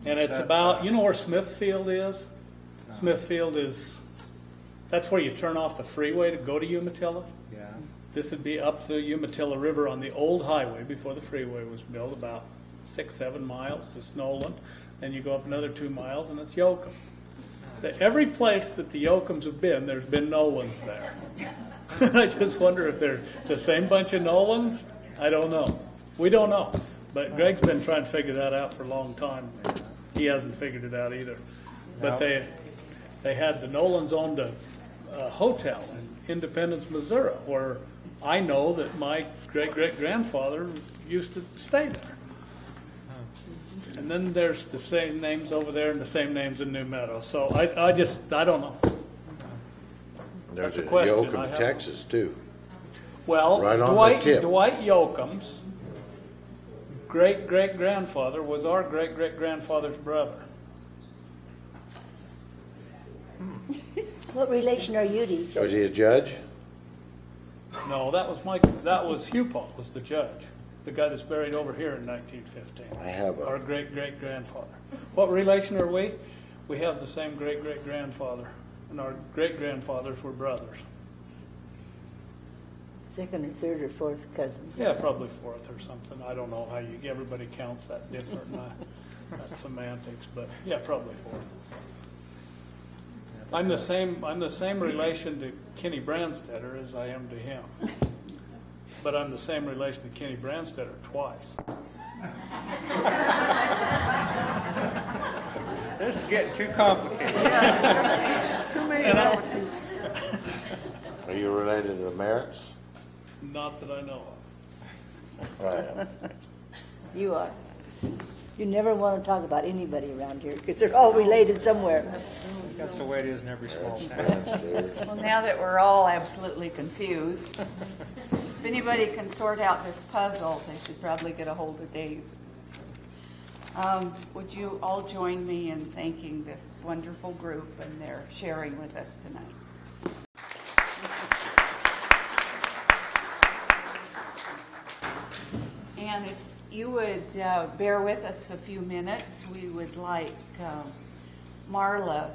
And it's about, you know where Smithfield is? No. Smithfield that's where you turn off the freeway to go to Umatilla. Yeah. This would be up the Umatilla River on the old highway before the freeway was built, about 6-7 miles. It's Nolan. Then you go up another 2 miles, and it's Yoakum. Every place that the Yoakums have been, there's been Nolans there. I just wonder if they're the same bunch of Nolans. I don't know. We don't know. But Greg's been trying to figure that out for a long time. He hasn't figured it out either. But they had the Nolans owned a hotel in Independence, Missouri, where I know that my great-great-grandfather used to stay there. And then there's the same names over there and the same names in New Meadows. So I don't know. There's That's a a question. Yoakum, Texas, too. Well, Right on the tip. Dwight Yoakum's great-great-grandfather was our great-great-grandfather's brother. What relation are you to each Was other? he a judge? No, that was Hupaw was the judge, the guy that's buried over here in 1915. I have Our great-great-grandfather. What relation are we? We have the same great-great-grandfather, and our great-grandfathers were brothers. Second or third or fourth cousins? Yeah, probably fourth or something. I don't know how everybody counts that different. That's semantics, but yeah, probably fourth. I'm the same relation to Kenny Branstetter as I am to him. But I'm the same relation to Kenny Branstetter twice. This is getting too complicated. Too many relatives. Are you related to the Merritts? Not that I know of. Right. You are. You never want to talk about anybody around here because they're all related somewhere. That's the way it is in every small town. Downstairs. Well, now that we're all absolutely confused, if anybody can sort out this puzzle, they should probably get a hold of Dave. Would you all join me in thanking this wonderful group and their sharing with us tonight? And if you would bear with us a few minutes, we would like Marla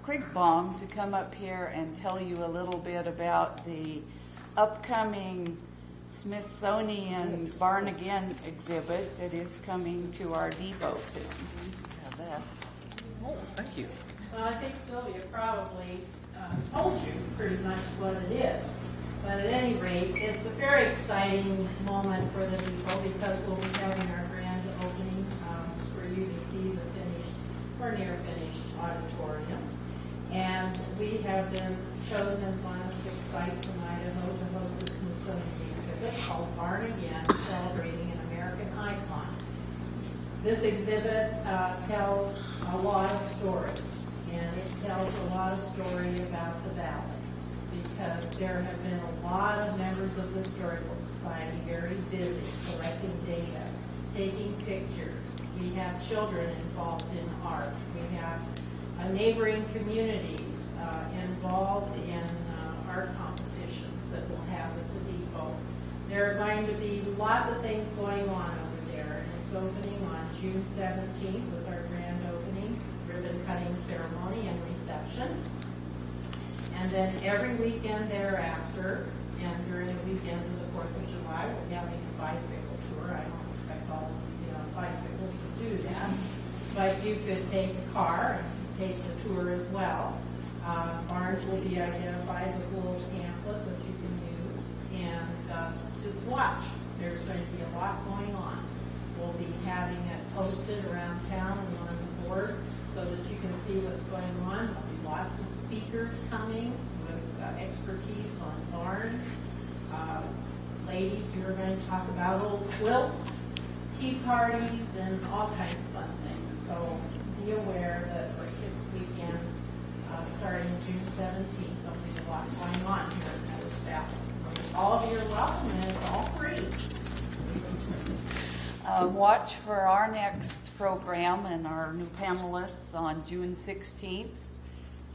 Krigbaum to come up here and tell you a little bit about the upcoming Smithsonian Barn Again exhibit that is coming to our depot soon. Have that. Oh, thank you. Well, I think Sylvia probably told you pretty much what it is. But at any rate, it's a very exciting moment for the depot because we'll be having our grand opening for you to see the finished or near finished auditorium. And we have been chosen as one of 6 sites in Idaho to host the Smithsonian exhibit called Barn Again, Celebrating an American Icon. This exhibit tells a lot of stories, and it tells a lot of story about the valley, because there have been a lot of members of the Historical Society very busy collecting data, taking pictures. We have children involved in art. We have neighboring communities involved in art competitions that we'll have at the depot. There are going to be lots of things going on over there, and it's opening on June 17th with our grand opening, ribbon cutting ceremony and reception. And then every weekend thereafter, and during the weekend of the 4th of July, we're having a bicycle tour. I don't expect all of you to get on bicycles to do that, but you could take a car and take the tour as well. Barns will be identified with a little pamphlet that you can use, and just watch. There's going to be a lot going on. We'll be having it posted around town and on the board so that you can see what's going on. There'll be lots of speakers coming with expertise on barns, ladies who are going to talk about old quilts, tea parties, and all kinds of fun things. So be aware that for 6 weekends, starting June 17th, there'll be a lot going on here at Meadows Valley. All of you are welcome, and it's all free. Watch for our next program and our new panelists on June 16th.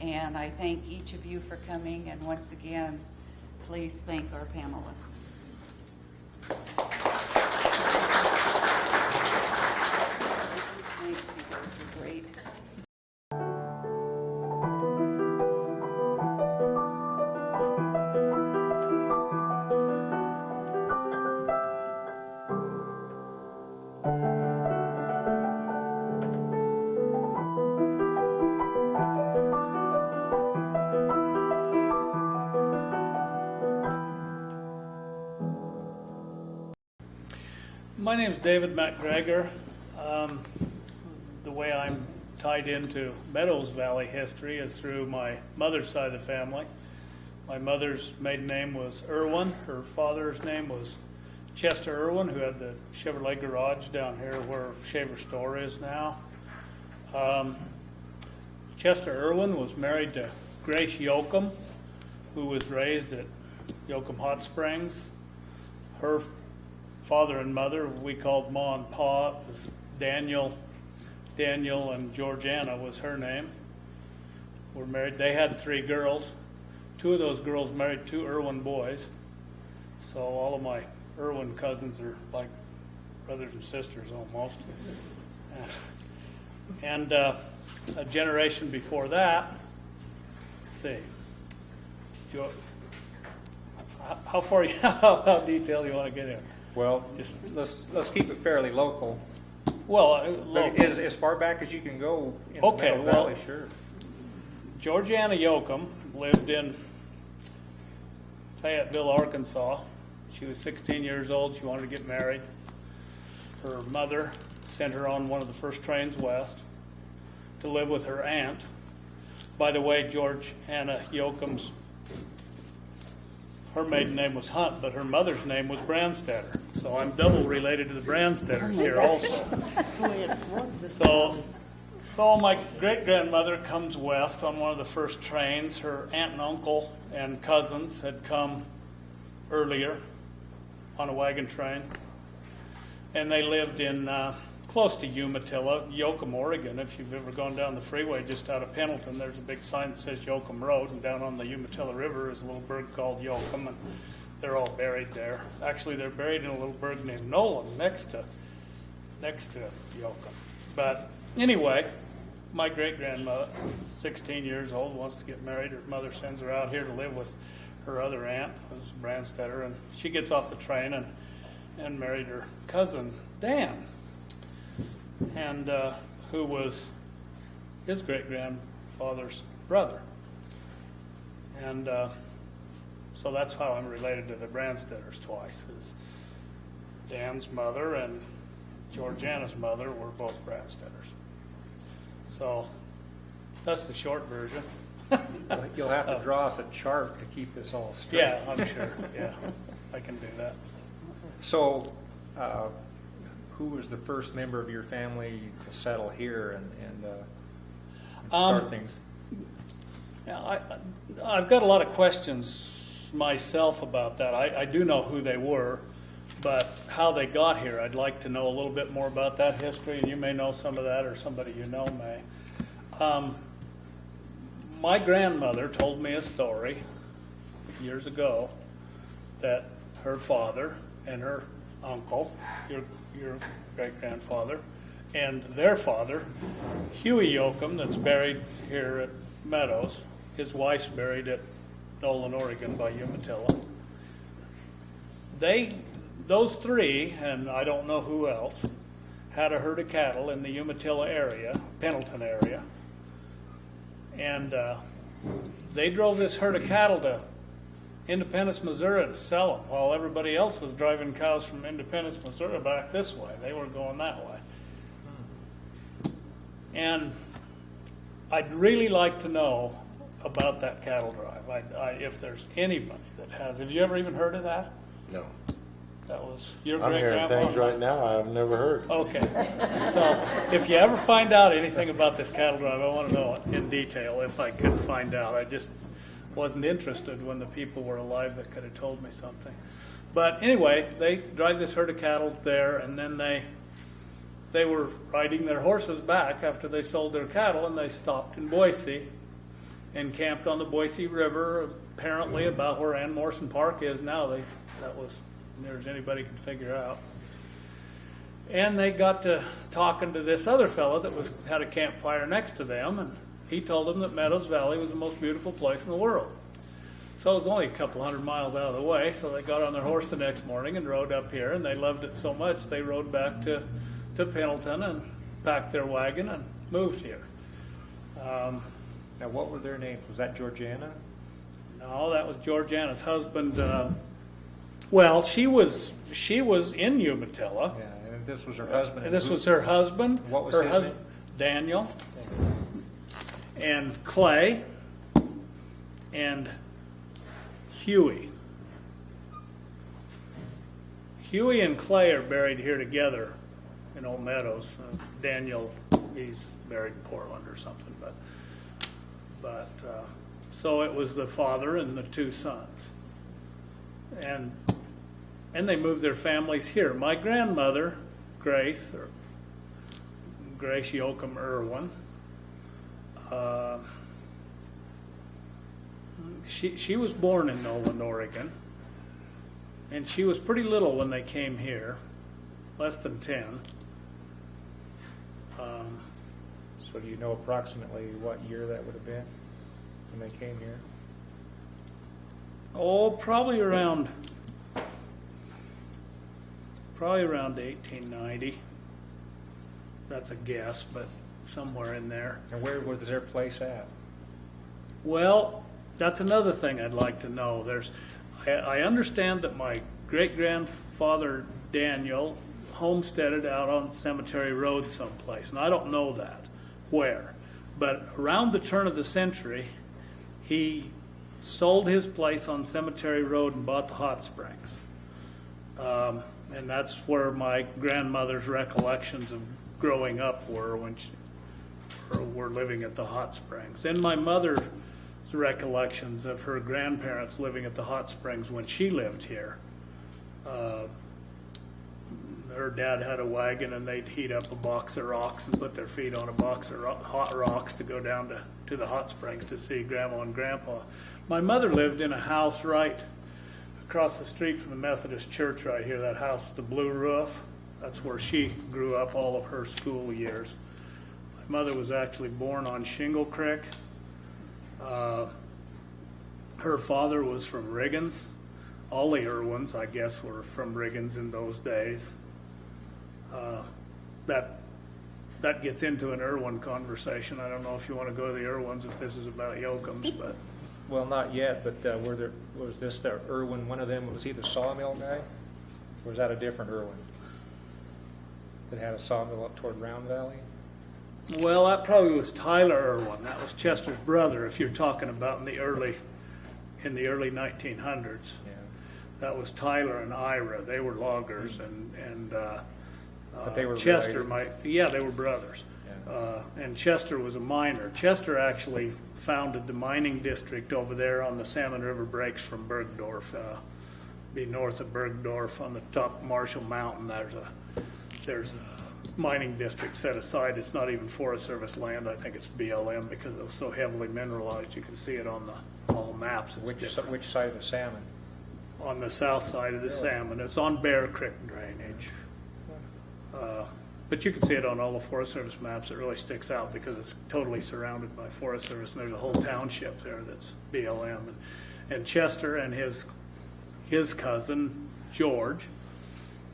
And I thank each of you for coming. And once again, please thank our panelists. Thanks, you guys were great. My name is David MacGregor. The way I'm tied into Meadows Valley history is through my mother's side of the family. My mother's maiden name was Irwin. Her father's name was Chester Irwin, who had the Chevrolet garage down here where Shaver Store is now. Chester Irwin was married to Grace Yoakum, who was raised at Yoakum Hot Springs. Her father and mother, we called Ma and Pa, it was Daniel, and Georgiana was her name. Were married. They had 3 girls. 2 of those girls married 2 Irwin boys. So all of my Irwin cousins are like brothers and sisters almost. And a generation before that, let's see, how far, how detailed you want to get in? Well, let's keep it fairly local. Well, local. As far back as you can go in the Okay, Meadow Valley, sure. Georgiana Yoakum lived in Fayetteville, Arkansas. She was 16 years old. She wanted to get married. Her mother sent her on one of the first trains west to live with her aunt. By the way, Georgiana Yoakum's, her maiden name was Hunt, but her mother's name was Brandstetter. So I'm double related to the Brandstetters here also. So my great-grandmother comes west on one of the first trains. Her aunt and uncle and cousins had come earlier on a wagon train. And they lived in close to Umatilla, Yoakum, Oregon. If you've ever gone down the freeway just out of Pendleton, there's a big sign that says Yoakum Road, and down on the Umatilla River is a little burg called Yoakum, and they're all buried there. Actually, they're buried in a little burg named Nolan next to Yoakum. But anyway, my great-grandmother, 16 years old, wants to get married. Her mother sends her out here to live with her other aunt, who's Brandstetter, and she gets off the train and married her cousin, Dan, and who was his great-grandfather's brother. And so that's how I'm related to the Brandstetters twice. Is Dan's mother and Georgiana's mother were both Brandstetters. So that's the short version. You'll have to draw us a chart to keep this all straight. Yeah, I'm sure. Yeah, I can do that. So, who was the first member of your family to settle here and start things? Yeah, I've got a lot of questions myself about that. I do know who they were, but how they got here, I'd like to know a little bit more about that history, and you may know some of that, or somebody you know may. My grandmother told me a story years ago that her father and her uncle, your great-grandfather, and their father, Huey Yoakum, that's buried here at Meadows, his wife's buried at Nolan, Oregon by Umatilla. Those three, and I don't know who else, had a herd of cattle in the Umatilla area, Pendleton area, and they drove this herd of cattle to Independence, Missouri to sell them, while everybody else was driving cows from Independence, Missouri back this way. They were going that way. And I'd really like to know about that cattle drive. If there's anybody that has. Have you ever even heard of that? No. That was your I'm hearing great-grandpa? things right now I've never heard. Okay. So if you ever find out anything about this cattle drive, I want to know it in detail if I could find out. I just wasn't interested when the people were alive that could have told me something. But anyway, they drive this herd of cattle there, and then they were riding their horses back after they sold their cattle, and they stopped in Boise and camped on the Boise River, apparently about where Ann Morrison Park is now. That was near as anybody could figure out. And they got to talking to this other fellow that had a campfire next to them, and he told them that Meadows Valley was the most beautiful place in the world. So it was only a couple 100 miles out of the way, so they got on their horse the next morning and rode up here, and they loved it so much they rode back to Pendleton and packed their wagon and moved here. Now, what were their names? Was that Georgiana? No, that was Georgiana's husband. Well, she was in Umatilla. Yeah, and this was her husband. And this was her husband. What was her his husband? name? Daniel. And Clay. And Huey. Huey and Clay are buried here together in Old Meadows. Daniel, he's buried in Portland or something. But so it was the father and the two sons. And they moved their families here. My grandmother, Grace Yoakum Irwin, she was born in Nolan, Oregon, and she was pretty little when they came here, less than 10. So do you know approximately what year that would have been when they came here? Oh, probably around 1890. That's a guess, but somewhere in there. And where was their place at? Well, that's another thing I'd like to know. I understand that my great-grandfather Daniel homesteaded out on Cemetery Road someplace, and I don't know where. But around the turn of the century, he sold his place on Cemetery Road and bought the hot springs. And that's where my grandmother's recollections of growing up were when were living at the hot springs. And my mother's recollections of her grandparents living at the hot springs when she lived here. her dad had a wagon, and they'd heat up a box of rocks and put their feet on a box of hot rocks to go down to the hot springs to see Grandma and Grandpa. My mother lived in a house right across the street from the Methodist church right here, that house with the blue roof. That's where she grew up all of her school years. My mother was actually born on Shingle Creek. Her father was from Riggins. All the Irwins, I guess, were from Riggins in those days. That gets into an Irwin conversation. I don't know if you want to go to the Irwins if this is about Yoakums, but Well, not yet, but was this the Irwin, one of them, was he the sawmill guy? Or was that a different Irwin that had a sawmill up toward Round Valley? well, that probably was Tyler Irwin. That was Chester's brother. If you're talking about in the early 1900s, Yeah. that was Tyler and Ira. They were loggers, and But they were Chester related. they were brothers. Yeah. And Chester was a miner. Chester actually founded the mining district over there on the Salmon River breaks from Bergdorf, be north of Bergdorf on the top of Marshall Mountain. There's a mining district set aside. It's not even Forest Service land. I think it's BLM because it was so heavily mineralized. You can see it on all the maps. It's different. Which side of the Salmon? On the south side of the Salmon. It's on Bear Creek drainage. But you can see it on all the Forest Service maps. It really sticks out because it's totally surrounded by Forest Service, and there's a whole township there that's BLM. And Chester and his cousin, George,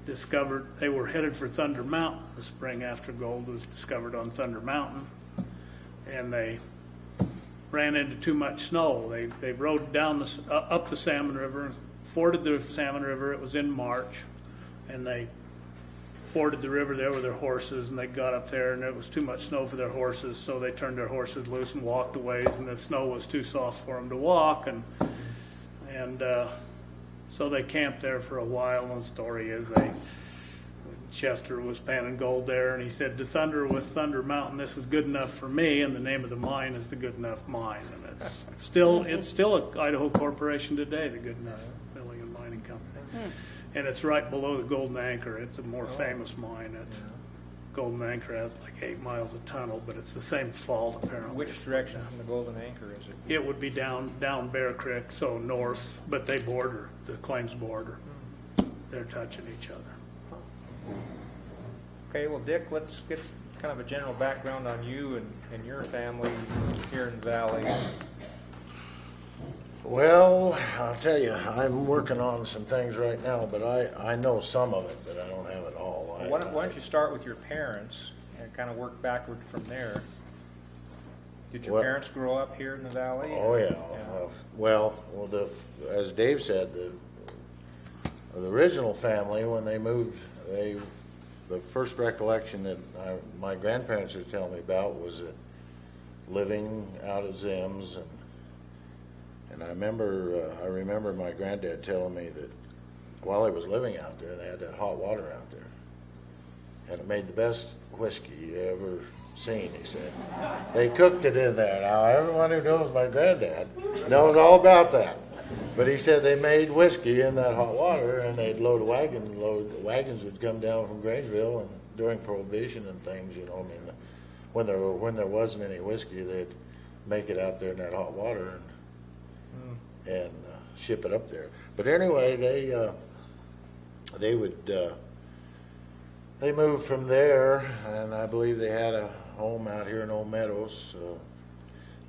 discovered they were headed for Thunder Mountain the spring after gold was discovered on Thunder Mountain, and they ran into too much snow. They rode down up the Salmon River, forded the Salmon River. It was in March, and they forded the river there with their horses, and they got up there, and it was too much snow for their horses, so they turned their horses loose and walked a ways, and the snow was too soft for them to walk, and so they camped there for a while. And the story is Chester was panning gold there, and he said, "To thunder with Thunder Mountain, this is good enough for me," and the name of the mine is the Good Enough Mine, and it's still an Idaho corporation today, the Good Enough Milling and Mining Company. And it's right below the Golden Anchor. It's a more famous mine. Golden Anchor has like 8 miles of tunnel, but it's the same fault apparently. Which direction from the Golden Anchor is it? It would be down Bear Creek, so north, but they border, the claims border. They're touching each other. Okay, well, Dick, let's get kind of a general background on you and your family here in the valley. Well, I'll tell you, I'm working on some things right now, but I know some of it, but I don't have it all. Why don't you start with your parents and kind of work backward from there? Did your parents grow up here in the valley? Oh, yeah. Well, as Dave said, the original family, when they moved, the first recollection that my grandparents were telling me about was living out at Zims, and I remember my granddad telling me that while he was living out there, they had that hot water out there, and it made the best whiskey you ever seen. He said they cooked it in there. Now everyone who knows my granddad knows all about that. But he said they made whiskey in that hot water, and they'd load wagons would come down from Grangeville, and during Prohibition and things, I mean, when there wasn't any whiskey, they'd make it out there in that hot water and ship it up there. But anyway, they moved from there, and I believe they had a home out here in Old Meadows. So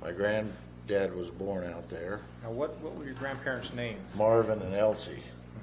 my granddad was born out there. Now, what were your grandparents' names? Marvin and Elsie.